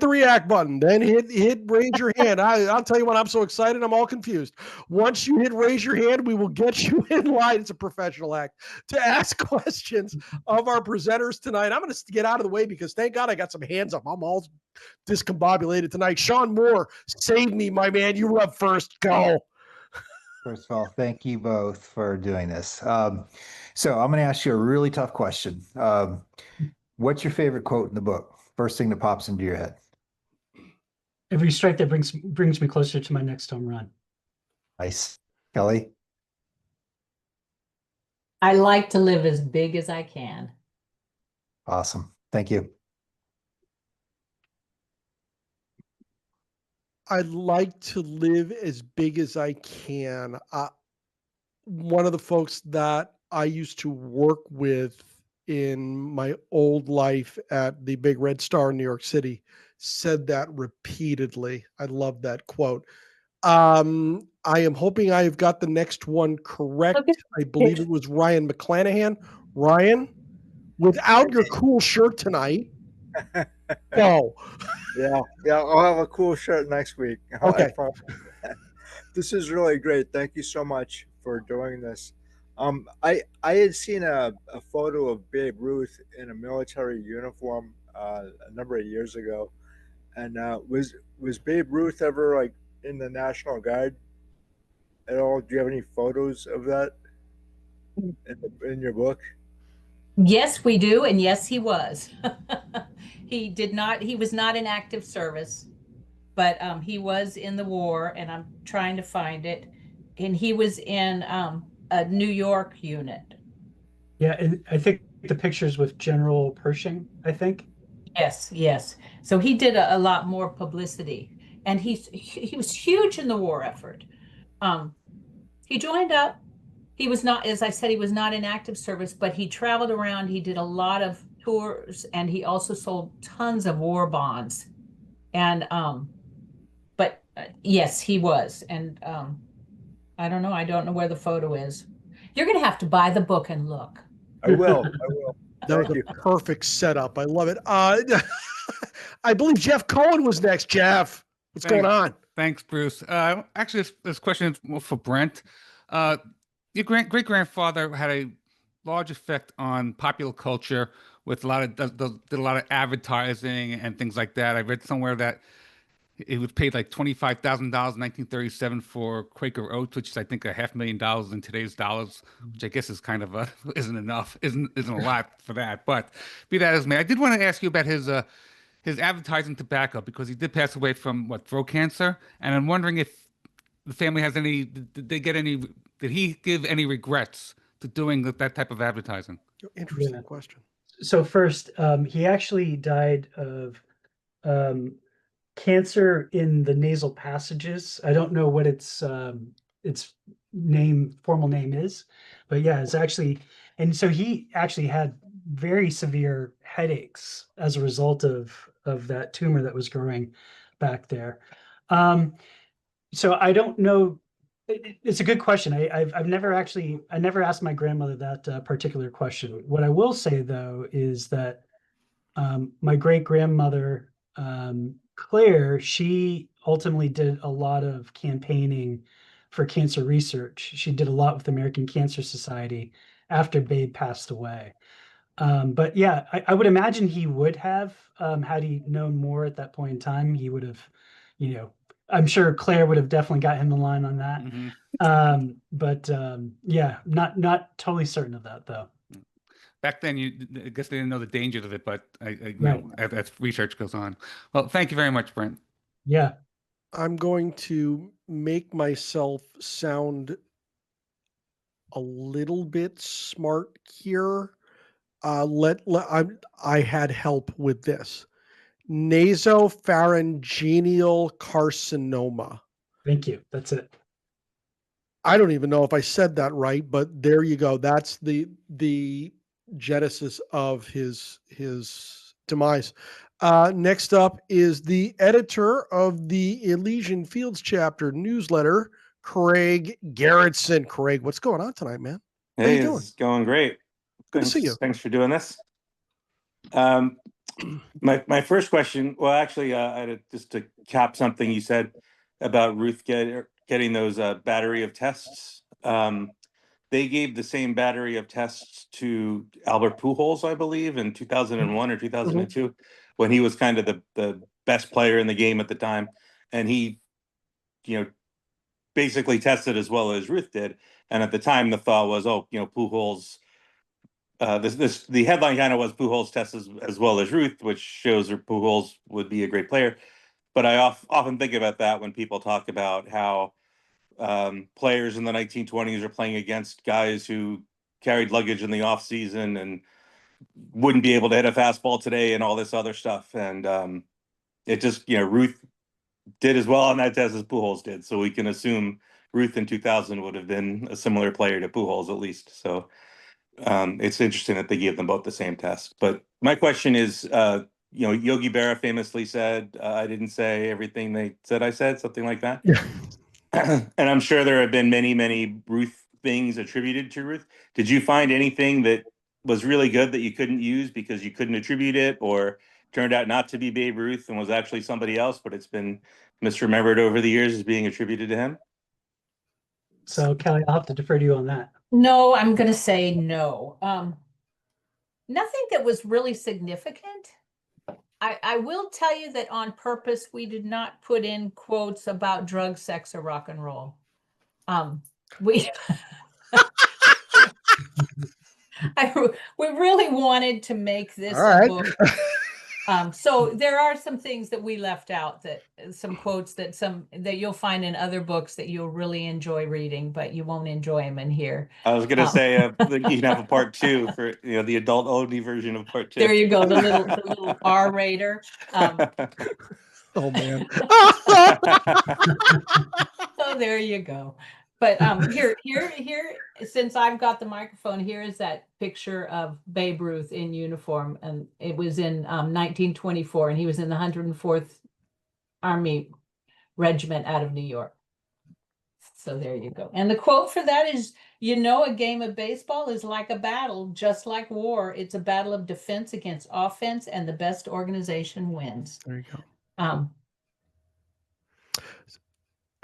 react button, then hit raise your hand. I'll tell you what, I'm so excited, I'm all confused. Once you hit raise your hand, we will get you in line. It's a professional act to ask questions of our presenters tonight. I'm going to get out of the way because thank God I got some hands up. I'm all discombobulated tonight. Sean Moore, save me, my man. You up first. Go. First of all, thank you both for doing this. So I'm going to ask you a really tough question. What's your favorite quote in the book? First thing that pops into your head. Every strike that brings me closer to my next home run. Nice. Kelly? I like to live as big as I can. Awesome. Thank you. I'd like to live as big as I can. One of the folks that I used to work with in my old life at the Big Red Star in New York City said that repeatedly. I love that quote. I am hoping I have got the next one correct. Okay. I believe it was Ryan McClanahan. Ryan, without your cool shirt tonight, go. Yeah, I'll have a cool shirt next week. Okay. This is really great. Thank you so much for doing this. I had seen a photo of Babe Ruth in a military uniform a number of years ago, and was Babe Ruth ever like in the National Guard at all? Do you have any photos of that in your book? Yes, we do, and yes, he was. He was not in active service, but he was in the war, and I'm trying to find it. And he was in a New York unit. Yeah, and I think the pictures with General Pershing, I think. Yes. So he did a lot more publicity, and he was huge in the war effort. He joined up. He was not, as I said, he was not in active service, but he traveled around. He did a lot of tours, and he also sold tons of war bonds. And but yes, he was. And I don't know. I don't know where the photo is. You're going to have to buy the book and look. I will. I will. That was Thank you. a perfect setup. I love it. I believe Jeff Cohen was next. Jeff, what's going on? Thanks, Bruce. Actually, this question is more for Brent. Your great-grandfather had a large effect on popular culture with a lot of did a lot of advertising and things like that. I read somewhere that it was paid like $25,000 in 1937 for Quaker Oats, which is I think $500,000 in today's dollars, which I guess is kind of isn't enough, isn't a lot for that. But be that as may, I did want to ask you about his advertising tobacco, because he did pass away from throat cancer, and I'm wondering if the family has any. Did he give any regrets to doing that type of advertising? Interesting Yeah. question. So first, he actually died of cancer in the nasal passages. I don't know what its formal name is, but yeah, it's actually, and so he actually had very severe headaches as a result of that tumor that was growing back there. So I don't know. It's a good question. I never asked my grandmother that particular question. What I will say though is that my great grandmother Claire, she ultimately did a lot of campaigning for cancer research. She did a lot with the American Cancer Society after Babe passed away. But yeah, I would imagine he would have, had he known more at that point in time, he would have, I'm sure Claire would have definitely got him in line on that. Mm-hmm. Yeah, not totally certain of that though. Back then, I guess they didn't know the dangers of it, but you Right. know, as research goes on. Well, thank you very much, Brent. Yeah. I'm going to make myself sound a little bit smart here. I had help with this. Nasopharyngeal carcinoma. Thank you. That's it. I don't even know if I said that right, but there you go. That's the genesis of his demise. Next up is the editor of the Elysian Fields chapter newsletter, Craig Garrettson. Craig, what's going on tonight, man? How Hey, you doing? it's going great. Good to see you. Thanks for doing this. My first question, well, actually, just to cap something you said about Ruth getting those battery of tests. They gave the same battery of tests to Albert Pujols, I believe, in 2001 or 2002, when he was kind of the best player in the game at the time, and he, basically tested as well as Ruth did. And at the time, the thought was, Pujols. The headline kind of was Pujols tests as well as Ruth, which shows that Pujols would be a great player. But I often think about that when people talk about how players in the 1920s are playing against guys who carried luggage in the off season and wouldn't be able to hit a fastball today and all this other stuff. And it just, Ruth did as well on that test as Pujols did. So we can assume Ruth in 2000 would have been a similar player to Pujols at least. So it's interesting that they gave them both the same test. But my question is, Yogi Berra famously said, I didn't say everything they said I said, something like that. Yeah. And I'm sure there have been many, many Ruth things attributed to Ruth. Did you find anything that was really good that you couldn't use because you couldn't attribute it, or turned out not to be Babe Ruth and was actually somebody else, but it's been misremembered over the years as being attributed to him? So Kelly, I'll have to defer to you on that. No, I'm going to say no. Nothing that was really significant. I will tell you that on purpose, we did not put in quotes about drugs, sex, or rock and roll. We really wanted to make this a book. So there are some things that we left out, that some quotes that you'll find in other books that you'll really enjoy reading, but you won't enjoy them in here. I was going to say you can have a part 2 for the adult only version of part 2. There you go, the little R-rater. Oh man. So there you go. But here, since I've got the microphone, here is that picture of Babe Ruth in uniform, and it was in 1924, and he was in the 104th Army Regiment out of New York. So there you go. And the quote for that is, a game of baseball is like a battle, just like war. It's a battle of defense against offense, and the best organization wins. There you go.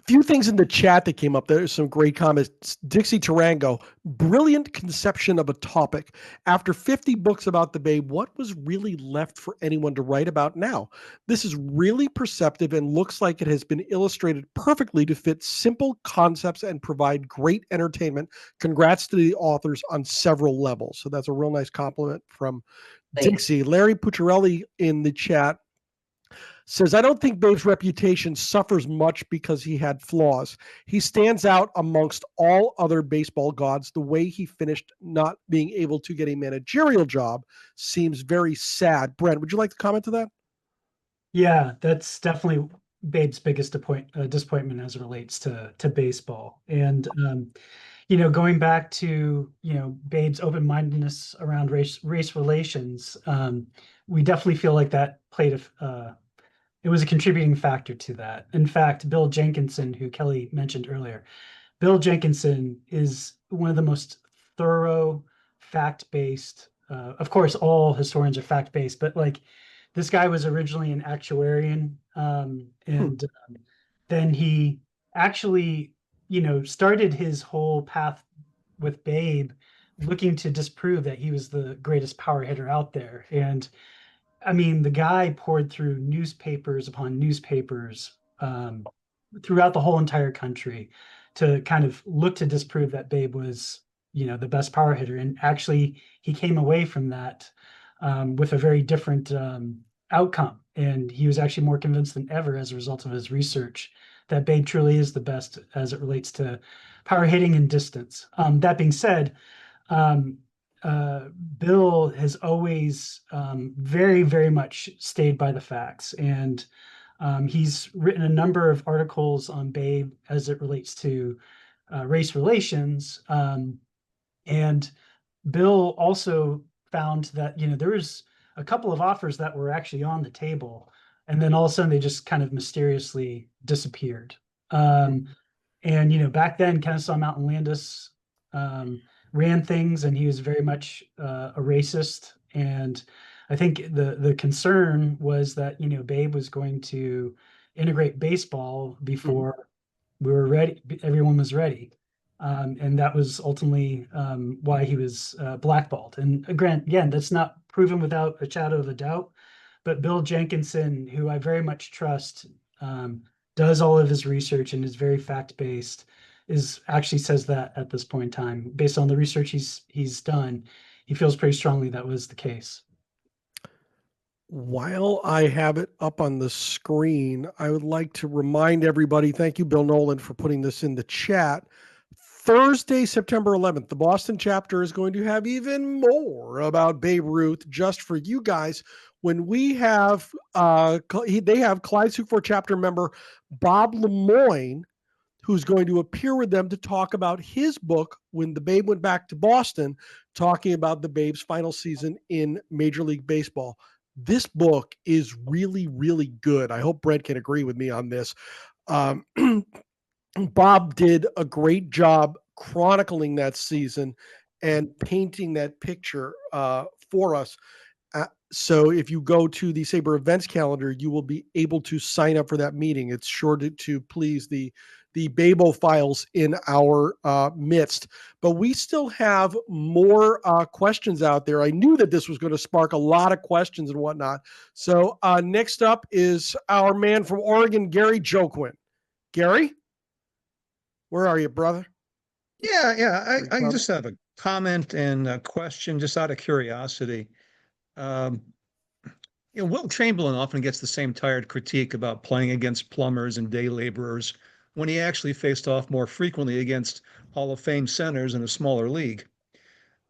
Few things in the chat that came up. There's some great comments. Dixie Tarango, brilliant conception of a topic. After 50 books about the Babe, what was really left for anyone to write about now? This is really perceptive and looks like it has been illustrated perfectly to fit simple concepts and provide great entertainment. Congrats to the authors on several levels. So that's a real nice compliment from Dixie. Larry Pucciarelli in the chat says, I don't think Babe's reputation suffers much because he had flaws. He stands out amongst all other baseball gods. The way he finished not being able to get a managerial job seems very sad. Brent, would you like to comment to that? Yeah, that's definitely Babe's biggest disappointment as it relates to baseball. And, going back to, Babe's open-mindedness around race relations, we definitely feel like that played it was a contributing factor to that. In fact, Bill Jenkinson, who Kelly mentioned earlier, Bill Jenkinson is one of the most thorough, fact-based, of course, all historians are fact-based, but this guy was originally an actuarian. Then he actually, started his whole path with Babe looking to disprove that he was the greatest power hitter out there. And I mean, the guy poured through newspapers upon newspapers throughout the whole entire country to kind of look to disprove that Babe was, the best power hitter. And actually, he came away from that with a very different outcome. And he was actually more convinced than ever as a result of his research that Babe truly is the best as it relates to power hitting and distance. That being said, Bill has always very, very much stayed by the facts, and he's written a number of articles on Babe as it relates to race relations. And Bill also found that, there was a couple of offers that were actually on the table, and then all of a sudden they just kind of mysteriously disappeared. And, back then Kennesaw Mountain Landis ran things, and he was very much a racist. And I think the concern was that, Babe was going to integrate baseball before we were ready. Everyone was ready. And that was ultimately why he was blackballed. And again, that's not proven without a shadow of a doubt. But Bill Jenkinson, who I very much trust, does all of his research and is very fact-based, actually says that at this point in time, based on the research he's done, he feels pretty strongly that was the case. While I have it up on the screen, I would like to remind everybody, thank you, Bill Nolan, for putting this in the chat. Thursday, September 11th, the Boston chapter is going to have even more about Babe Ruth just for you guys when we have, they have Clyde Sukeforth chapter member Bob Lemoyne, who's going to appear with them to talk about his book, When the Babe Went Back to Boston, talking about the Babe's final season in Major League Baseball. This book is really, really good. I hope Brent can agree with me on this. Bob did a great job chronicling that season and painting that picture for us. So if you go to the SABR events calendar, you will be able to sign up for that meeting. It's sure to please the Babel files in our midst. But we still have more questions out there. I knew that this was going to spark a lot of questions and whatnot. So next up is our man from Oregon, Gary Joquin. Gary, where are you, brother? Yeah. I just have a comment and a question just out of curiosity. Will Chamberlain often gets the same tired critique about playing against plumbers and day laborers when he actually faced off more frequently against Hall of Fame centers in a smaller league.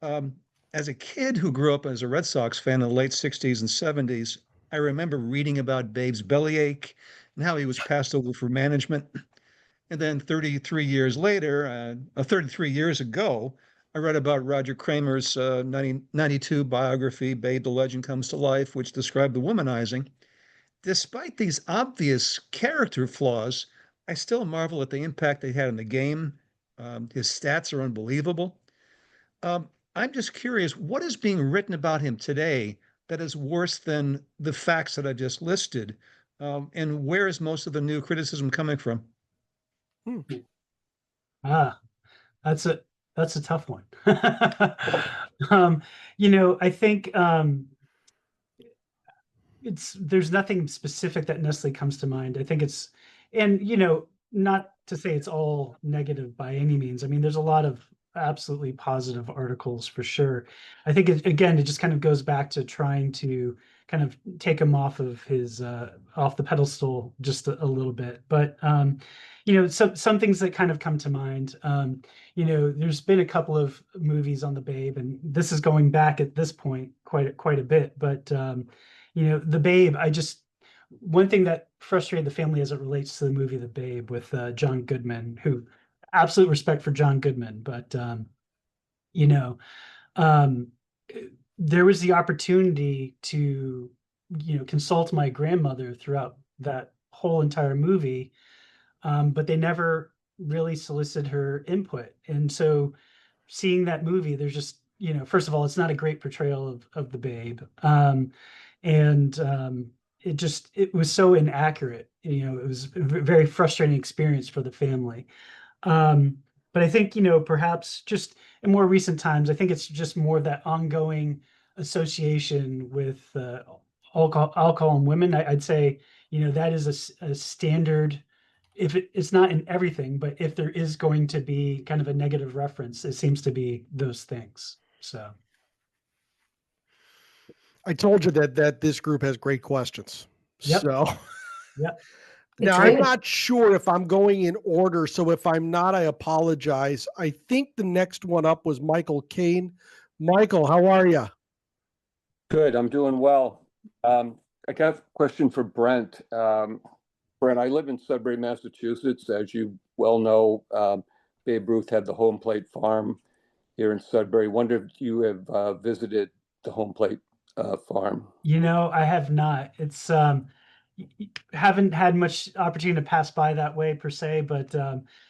As a kid who grew up as a Red Sox fan in the late 60s and 70s, I remember reading about Babe's bellyache and how he was passed over for management. And then 33 years later, 33 years ago, I read about Roger Kramer's 1992 biography, Babe, the Legend Comes to Life, which described the womanizing. Despite these obvious character flaws, I still marvel at the impact they had in the game. His stats are unbelievable. I'm just curious, what is being written about him today that is worse than the facts that I just listed? And where is most of the new criticism coming from? Ah, that's a tough one. I think there's nothing specific that necessarily comes to mind. I think it's, and not to say it's all negative by any means. I mean, there's a lot of absolutely positive articles for sure. I think again, it just kind of goes back to trying to kind of take him off of his off the pedestal just a little bit. But some things that kind of come to mind. There's been a couple of movies on the Babe, and this is going back at this point quite a bit. But the Babe, one thing that frustrated the family as it relates to the movie The Babe with John Goodman, who absolute respect for John Goodman, but there was the opportunity to consult my grandmother throughout that whole entire movie, but they never really solicited her input. And so seeing that movie, there's just, first of all, it's not a great portrayal of the Babe. It was so inaccurate. It was a very frustrating experience for the family. But I think, perhaps just in more recent times, I think it's just more of that ongoing association with alcohol and women. I'd say, that is a standard. If it's not in everything, but if there is going to be kind of a negative reference, it seems to be those things. So I told you that this group has great questions. Yep. So Yep. now It's I'm good. not sure if I'm going in order. So if I'm not, I apologize. I think the next one up was Michael Kane. Michael, how are you? Good, I'm doing well. I got a question for Brent. Brent, I live in Sudbury, Massachusetts. As you well know, Babe Ruth had the home plate farm here in Sudbury. Wonder if you have visited the home plate farm. I have not. It's haven't had much opportunity to pass by that way per se, but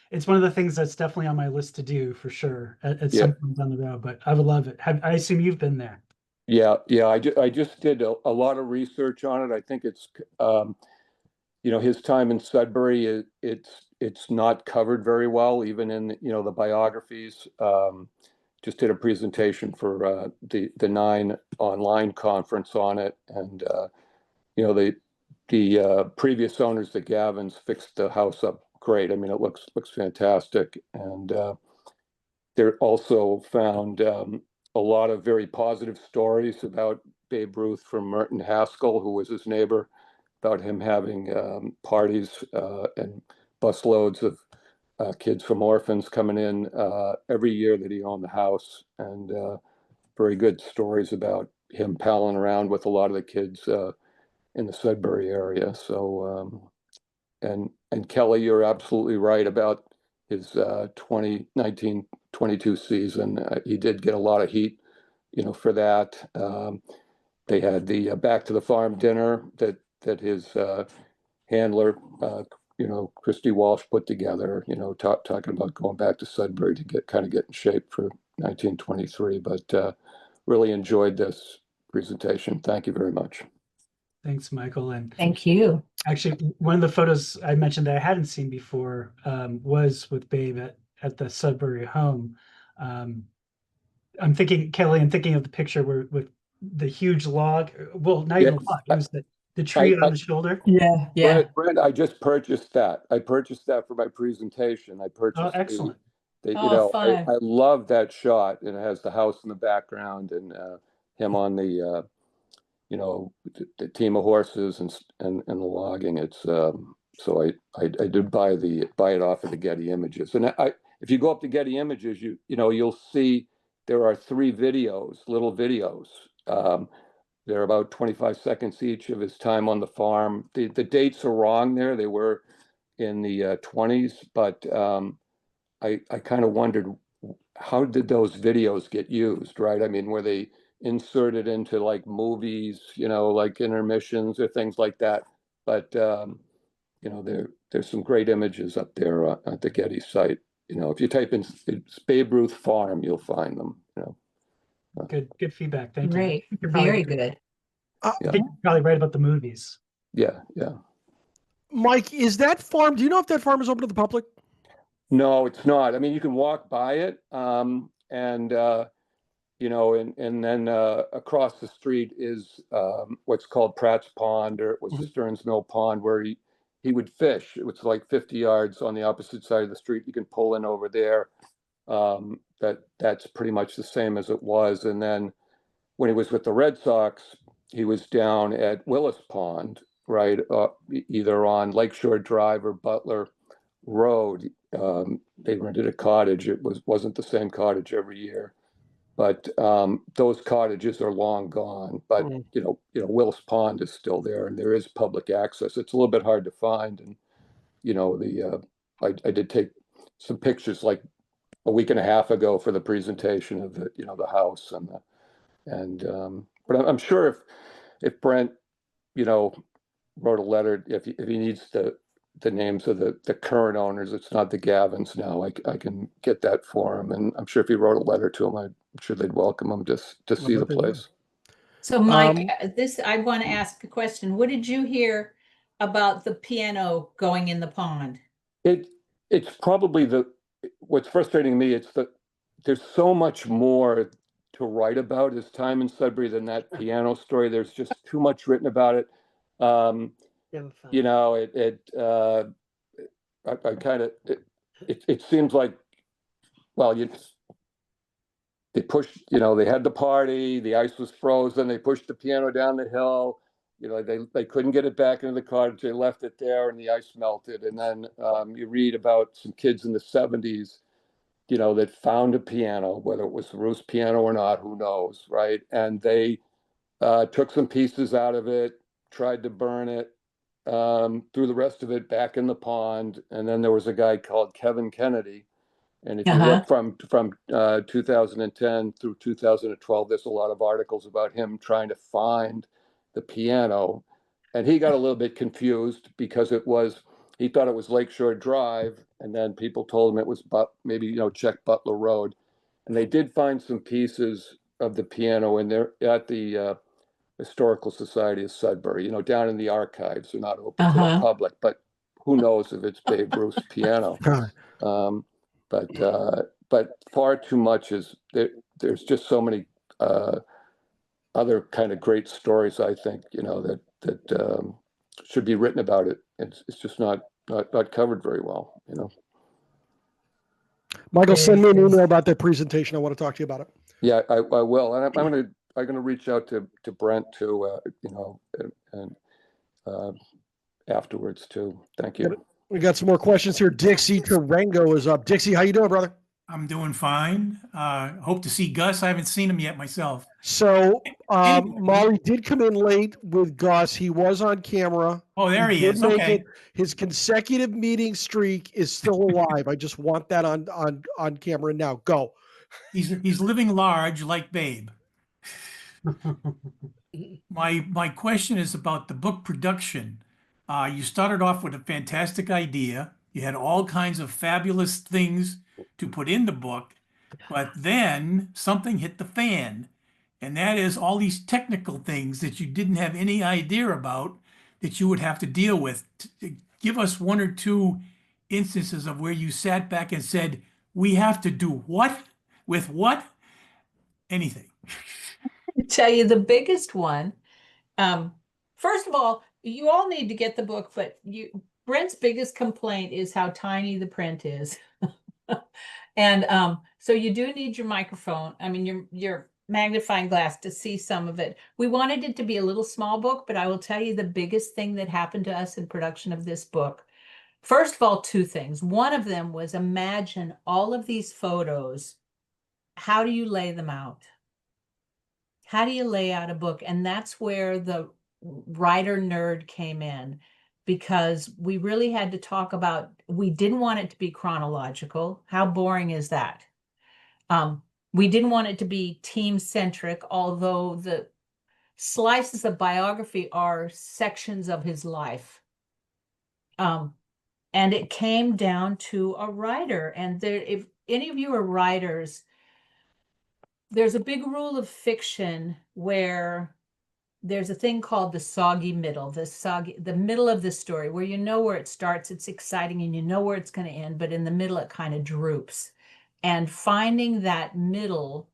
it's one of the things that's definitely on my list to do for sure at some point down the road. But I would love it. I assume you've been there. Yeah. I just did a lot of research on it. I think it's his time in Sudbury. It's not covered very well, even in the biographies. Just did a presentation for the 9 online conference on it, and the previous owners, the Gavins, fixed the house up great. I mean, it looks fantastic, and they're also found a lot of very positive stories about Babe Ruth from Merton Haskell, who was his neighbor, about him having parties and busloads of kids from orphans coming in every year that he owned the house, and very good stories about him palling around with a lot of the kids in the Sudbury area. So, and Kelly, you're absolutely right about his 2019-22 season. He did get a lot of heat, for that. They had the Back to the Farm dinner that his handler, Christy Walsh, put together, talking about going back to Sudbury to get in shape for 1923. But really enjoyed this presentation. Thank you very much. Thanks, Michael. And Thank you. actually, one of the photos I mentioned that I hadn't seen before was with Babe at the Sudbury home. I'm thinking, Kelly, I'm thinking of the picture with the huge log. Well, not even a log. It was the tree on the shoulder. Yeah. Brent, I just purchased that. I purchased that for my presentation. I purchased Oh, excellent. I love that shot, and it has the house in the background and him on the team of horses and the logging. It's so I did buy it off of the Getty Images, and if you go up to Getty Images, you'll see there are 3 little videos. They're about 25 seconds each of his time on the farm. The dates are wrong there. They were, in the 20s, but I kind of wondered, how did those videos get used, right? I mean, were they inserted into like movies, like intermissions or things like that? But there's some great images up there at the Getty site. If you type in it's Babe Ruth Farm, you'll find them. Good feedback. Thank Great. you. You're probably Very good. I think you're probably right about the movies. Yeah. Mike, is that farm? Do you know if that farm is open to the public? No, it's not. I mean, you can walk by it, and then across the street is what's called Pratt's Pond, or it was Stearns Mill Pond, where he would fish. It was like 50 yards on the opposite side of the street. You can pull in over there. That's pretty much the same as it was. And then when he was with the Red Sox, he was down at Willis Pond, right, either on Lakeshore Drive or Butler Road. They rented a cottage. It wasn't the same cottage every year, but those cottages are long gone. But Willis Pond is still there, and there is public access. It's a little bit hard to find, and I did take some pictures like a week and a half ago for the presentation of the house but I'm sure if Brent wrote a letter, if he needs the names of the current owners, it's not the Gavins now, I can get that for him, and I'm sure if he wrote a letter to them, I'm sure they'd welcome him to see the place. So Mike, I want to ask a question. What did you hear about the piano going in the pond? It's probably what's frustrating me, it's that there's so much more to write about as time in Sudbury than that piano story. There's just too much written about it. It seems like, well, they pushed, they had the party, the ice was frozen, they pushed the piano down the hill, they couldn't get it back into the cottage, they left it there and the ice melted. And then you read about some kids in the 70s, that found a piano, whether it was Ruth's piano or not, who knows, right? And they took some pieces out of it, tried to burn it, threw the rest of it back in the pond. And then there was a guy called Kevin Kennedy. And if you look from 2010 through 2012, there's a lot of articles about him trying to find the piano. And he got a little bit confused because he thought it was Lakeshore Drive. And then people told him it was maybe, check Butler Road. And they did find some pieces of the piano in there at the Historical Society of Sudbury, down in the archives. They're not open to the public, but who knows if it's Babe Ruth's piano. But far too much there's just so many other kind of great stories, I think, that should be written about it. It's just not covered very well, Michael, send me an email about that presentation. I want to talk to you about it. Yeah, I will. And I'm gonna reach out to Brent too, and afterwards too. Thank you. We got some more questions here. Dixie Tarango is up. Dixie, how you doing, brother? I'm doing fine. Hope to see Gus. I haven't seen him yet myself. So Molly did come in late with Gus. He was on camera. Oh, there he is. Okay. His consecutive meeting streak is still alive. I just want that on camera now. Go. He's living large like Babe. My question is about the book production. You started off with a fantastic idea. You had all kinds of fabulous things to put in the book, but then something hit the fan, and that is all these technical things that you didn't have any idea about that you would have to deal with. Give us one or two instances of where you sat back and said, we have to do what? With what? Anything. I tell you the biggest one. First of all, you all need to get the book, but Brent's biggest complaint is how tiny the print is. And so you do need your microphone. I mean, your magnifying glass to see some of it. We wanted it to be a little small book, but I will tell you the biggest thing that happened to us in production of this book. First of all, two things. One of them was, imagine all of these photos. How do you lay them out? How do you lay out a book? And that's where the writer nerd came in, because we really had to talk about, we didn't want it to be chronological. How boring is that? We didn't want it to be team-centric, although the slices of biography are sections of his life. And it came down to a writer. And there, if any of you are writers, there's a big rule of fiction where there's a thing called the soggy middle, the middle of the story, where you know where it starts, it's exciting, and you know where it's going to end, but in the middle it kind of droops. And finding that middle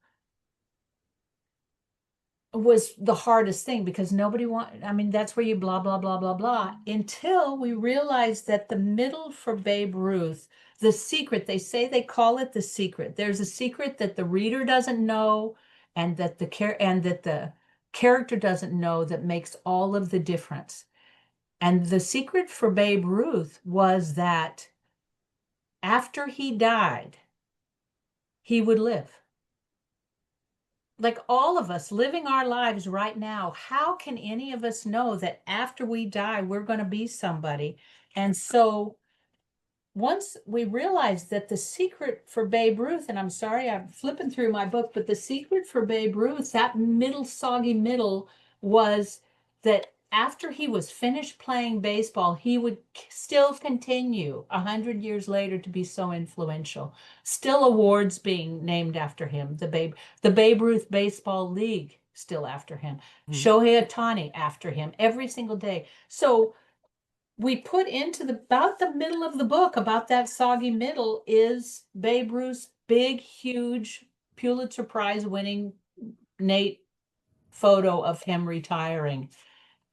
was the hardest thing, because nobody I mean, that's where you blah, blah, blah, blah, blah, until we realized that the middle for Babe Ruth, the secret, they say they call it the secret. There's a secret that the reader doesn't know, and that the character doesn't know, that makes all of the difference. And the secret for Babe Ruth was that after he died, he would live. Like all of us living our lives right now, how can any of us know that after we die, we're going to be somebody? And so once we realized that the secret for Babe Ruth, and I'm sorry, I'm flipping through my book, but the secret for Babe Ruth, that middle, soggy middle, was that after he was finished playing baseball, he would still continue 100 years later to be so influential. Still awards being named after him. The Babe Ruth Baseball League still after him. Shohei Ohtani after him every single day. So we put into about the middle of the book, about that soggy middle, is Babe Ruth's big, huge Pulitzer Prize winning Nate photo of him retiring.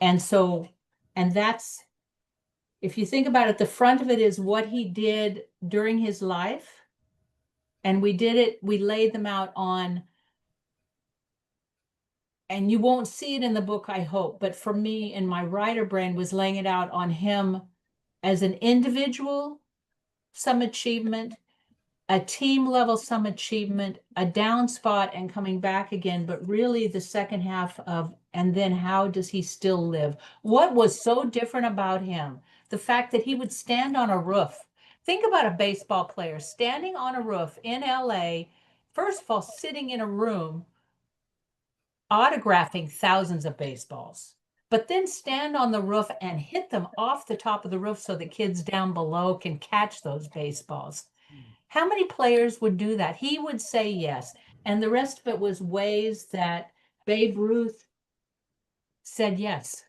And so, and that's, if you think about it, the front of it is what he did during his life. And we laid them out on, and you won't see it in the book, I hope, but for me, in my writer brain, was laying it out on him as an individual, some achievement, a team level, some achievement, a down spot and coming back again, but really the second half of, and then how does he still live? What was so different about him? The fact that he would stand on a roof. Think about a baseball player standing on a roof in LA, first of all, sitting in a room, autographing thousands of baseballs, but then stand on the roof and hit them off the top of the roof so the kids down below can catch those baseballs. How many players would do that? He would say yes. And the rest of it was ways that Babe Ruth said yes.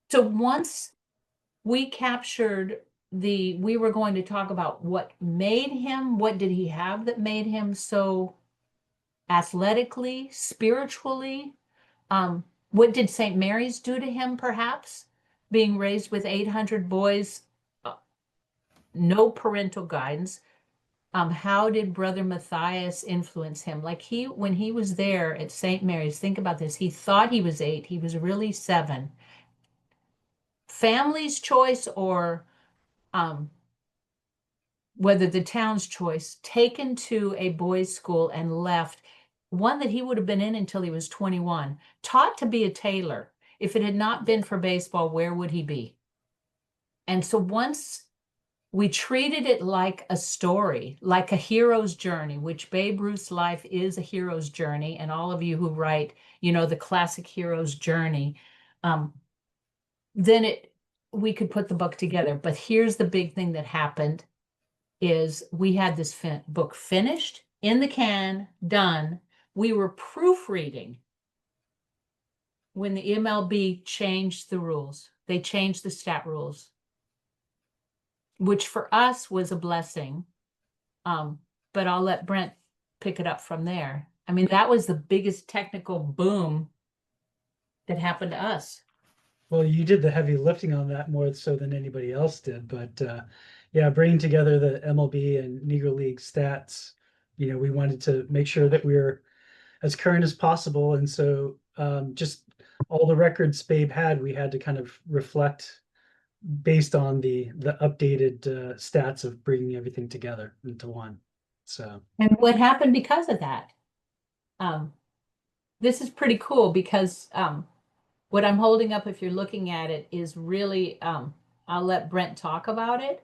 So once we captured we were going to talk about what made him, what did he have that made him so athletically, spiritually, what did St. Mary's do to him, perhaps? Being raised with 800 boys, no parental guidance. How did Brother Matthias influence him? Like when he was there at St. Mary's, think about this, he thought he was 8, he was really 7. Family's choice, or whether the town's choice, taken to a boys' school and left, one that he would have been in until he was 21, taught to be a tailor. If it had not been for baseball, where would he be? And so once we treated it like a story, like a hero's journey, which Babe Ruth's life is a hero's journey, and all of you who write, you know, the classic hero's journey, then we could put the book together. But here's the big thing that happened, is we had this book finished, in the can, done. We were proofreading when the MLB changed the rules. They changed the stat rules, which for us was a blessing. But I'll let Brent pick it up from there. I mean, that was the biggest technical boom that happened to us. Well, you did the heavy lifting on that more so than anybody else did. But yeah, bringing together the MLB and Negro League stats, you know, we wanted to make sure that we were as current as possible. And so just all the records Babe had, we had to kind of reflect based on the updated stats of bringing everything together into one. So, and what happened because of that? This is pretty cool, because What I'm holding up, if you're looking at it, is really, I'll let Brent talk about it,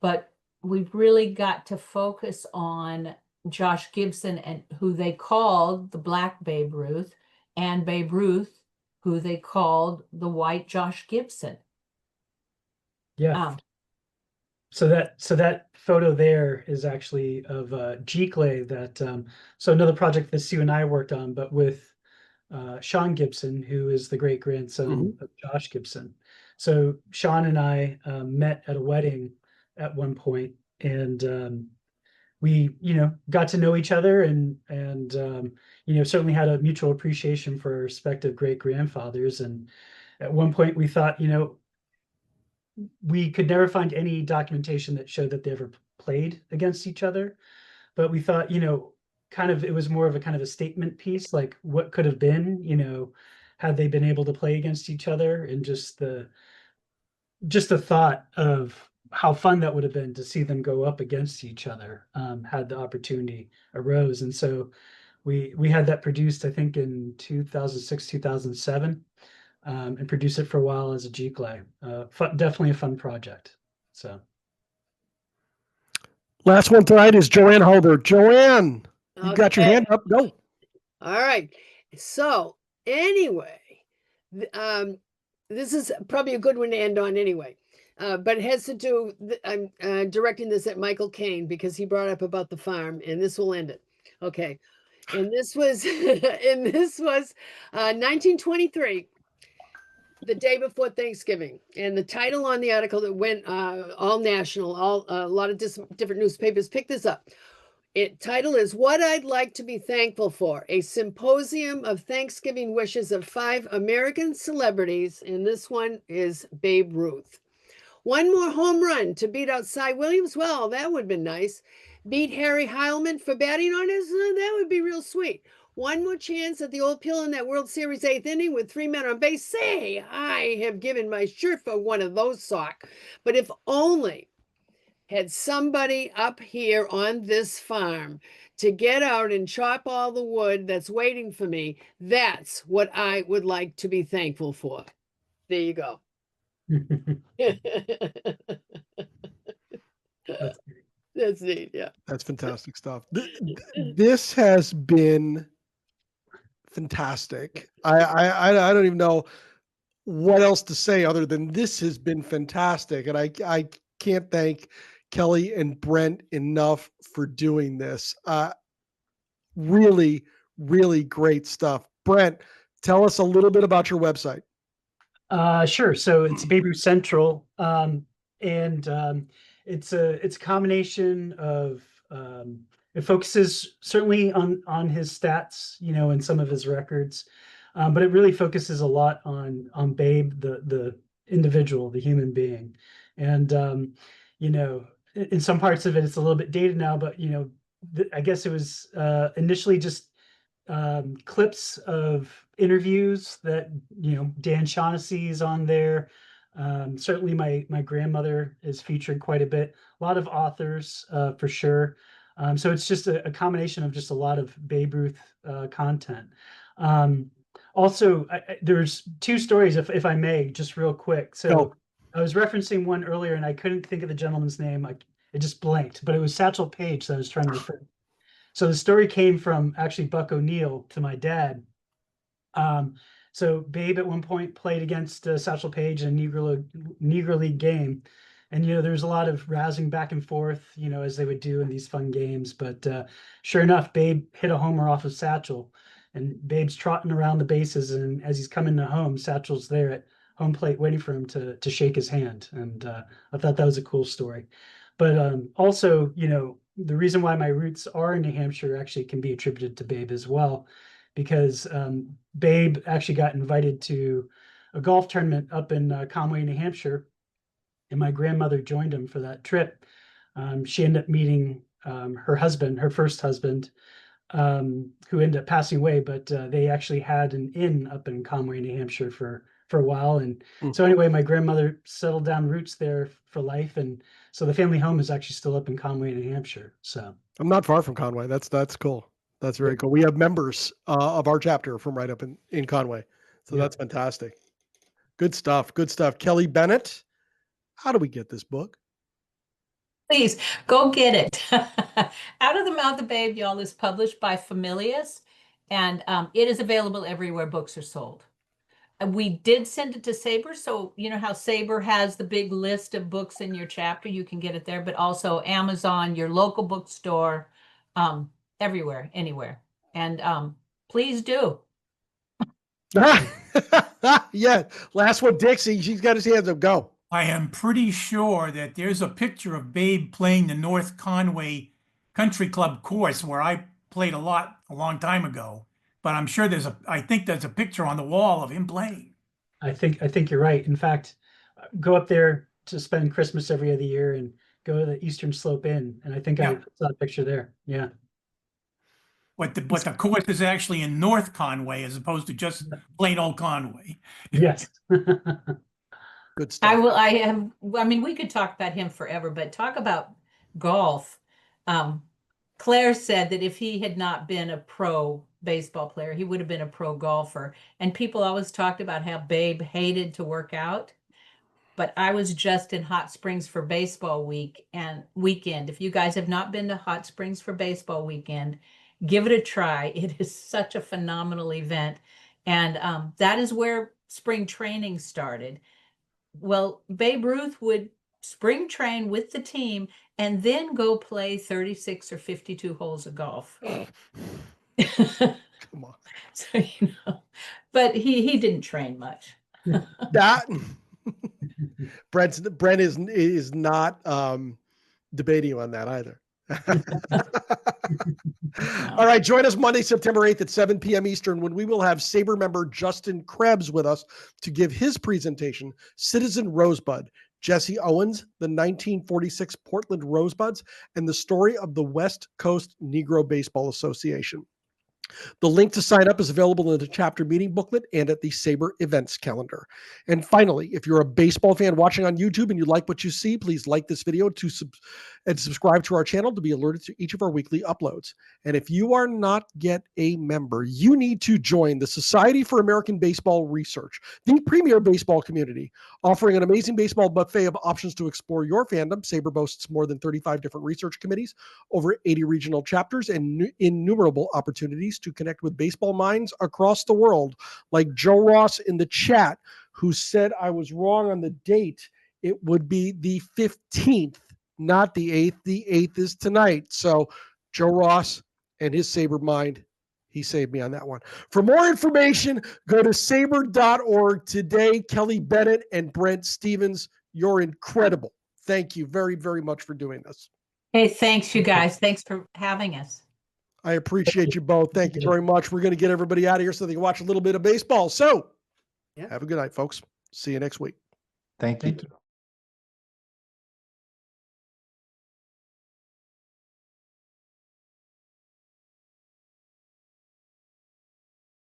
but we've really got to focus on Josh Gibson and who they called the Black Babe Ruth, and Babe Ruth, who they called the white Josh Gibson. Yeah. So that photo there is actually of G-Clay that so another project that Sue and I worked on, but with Sean Gibson, who is the great grandson of Josh Gibson. So Sean and I met at a wedding at one point, and we, got to know each other, and certainly had a mutual appreciation for our respective great grandfathers. And at one point, we thought, we could never find any documentation that showed that they ever played against each other, but we thought, it was more of a kind of a statement piece, like what could have been, had they been able to play against each other, and just the thought of how fun that would have been to see them go up against each other, had the opportunity arose. And so we had that produced, I think, in 2006, 2007, and produced it for a while as a G-Clay. Definitely a fun project. So. Last one tonight is Joanne Hobart. Joanne, you got your hand up. Go. All right. So anyway, this is probably a good one to end on anyway. But it has to do, I'm directing this at Michael Caine because he brought up about the farm, and this will end it. Okay. And this was, 1923, the day before Thanksgiving. And the title on the article that went all national, a lot of different newspapers picked this up. Title is What I'd Like to Be Thankful For, a symposium of Thanksgiving wishes of 5 American celebrities. And this one is Babe Ruth. One more home run to beat out Cy Williams. Well, that would have been nice. Beat Harry Heilman for batting on his, that would be real sweet. One more chance at the old pill in that World Series 8th inning with 3 men on base. Say, I have given my shirt for one of those sock. But if only had somebody up here on this farm to get out and chop all the wood that's waiting for me, that's what I would like to be thankful for. There you go. That's neat. Yeah. That's fantastic stuff. This has been fantastic. I don't even know what else to say other than this has been fantastic. And I can't thank Kelly and Brent enough for doing this. Really, really great stuff. Brent, tell us a little bit about your website. Sure. So it's Babe Ruth Central, and it's a combination of it focuses certainly on his stats, and some of his records, but it really focuses a lot on Babe, the individual, the human being, and in some parts of it, it's a little bit dated now, but I guess it was initially just clips of interviews that Dan Shaughnessy is on there. Certainly my grandmother is featured quite a bit. A lot of authors for sure. So it's just a combination of just a lot of Babe Ruth content. Also, there's 2 stories, if I may, just real quick. So I was referencing one earlier and I couldn't think of the gentleman's name. It just blanked, but it was Satchel Paige that I was trying to refer to. So the story came from actually Buck O'Neill to my dad. So Babe at one point played against Satchel Paige in a Negro League game. And, there's a lot of rousing back and forth, as they would do in these fun games. But sure enough, Babe hit a homer off of Satchel. And Babe's trotting around the bases. And as he's coming to home, Satchel's there at home plate waiting for him to shake his hand. And I thought that was a cool story. But also, the reason why my roots are in New Hampshire actually can be attributed to Babe as well, because Babe actually got invited to a golf tournament up in Conway, New Hampshire, and my grandmother joined him for that trip. She ended up meeting her husband, her first husband, who ended up passing away, but they actually had an inn up in Conway, New Hampshire for a while. And so anyway, my grandmother settled down roots there for life. And so the family home is actually still up in Conway, New Hampshire. So I'm not far from Conway. That's cool. That's very cool. We have members of our chapter from right up in Conway. So that's fantastic. Good stuff. Good stuff. Kelly Bennett, how do we get this book? Please go get it. Out of the Mouth of Babe, y'all, is published by Familius, and it is available everywhere books are sold. We did send it to SABR, so you know how SABR has the big list of books in your chapter. You can get it there, but also Amazon, your local bookstore, everywhere, anywhere. And please do. Yeah. Last one, Dixie. She's got his hands up. Go. I am pretty sure that there's a picture of Babe playing the North Conway Country Club course where I played a long time ago. But I'm sure I think there's a picture on the wall of him playing. I think you're right. In fact, go up there to spend Christmas every other year and go to the Eastern Slope Inn. And I think I saw a picture there. Yeah. But the course is actually in North Conway as opposed to just plain old Conway. Yes. Good stuff. I mean, we could talk about him forever, but talk about golf. Claire said that if he had not been a pro baseball player, he would have been a pro golfer. And people always talked about how Babe hated to work out. But I was just in Hot Springs for baseball weekend. If you guys have not been to Hot Springs for baseball weekend, give it a try. It is such a phenomenal event. And that is where spring training started. Well, Babe Ruth would spring train with the team and then go play 36 or 52 holes of golf. Come on. So, you know, but he didn't train much. That Brent is not debating you on that either. All right, join us Monday, September 8th at 7 p.m. Eastern when we will have SABR member Justin Krebs with us to give his presentation, Citizen Rosebud, Jesse Owens, the 1946 Portland Rosebuds, and the story of the West Coast Negro Baseball Association. The link to sign up is available in the chapter meeting booklet and at the SABR events calendar. And finally, if you're a baseball fan watching on YouTube and you like what you see, please like this video and subscribe to our channel to be alerted to each of our weekly uploads. And if you are not yet a member, you need to join the Society for American Baseball Research, the premier baseball community, offering an amazing baseball buffet of options to explore your fandom. SABR boasts more than 35 different research committees, over 80 regional chapters, and innumerable opportunities to connect with baseball minds across the world, like Joe Ross in the chat, who said I was wrong on the date. It would be the 15th, not the 8th. The 8th is tonight. So Joe Ross and his SABR mind, he saved me on that one. For more information, go to sabr.org today. Kelly Bennett and Brent Stevens, you're incredible. Thank you very, very much for doing this. Hey, thanks, you guys. Thanks for having us. I appreciate you both. Thank you very much. We're going to get everybody out of here so they can watch a little bit of baseball. So have a good night, folks. See you next week. Thank you.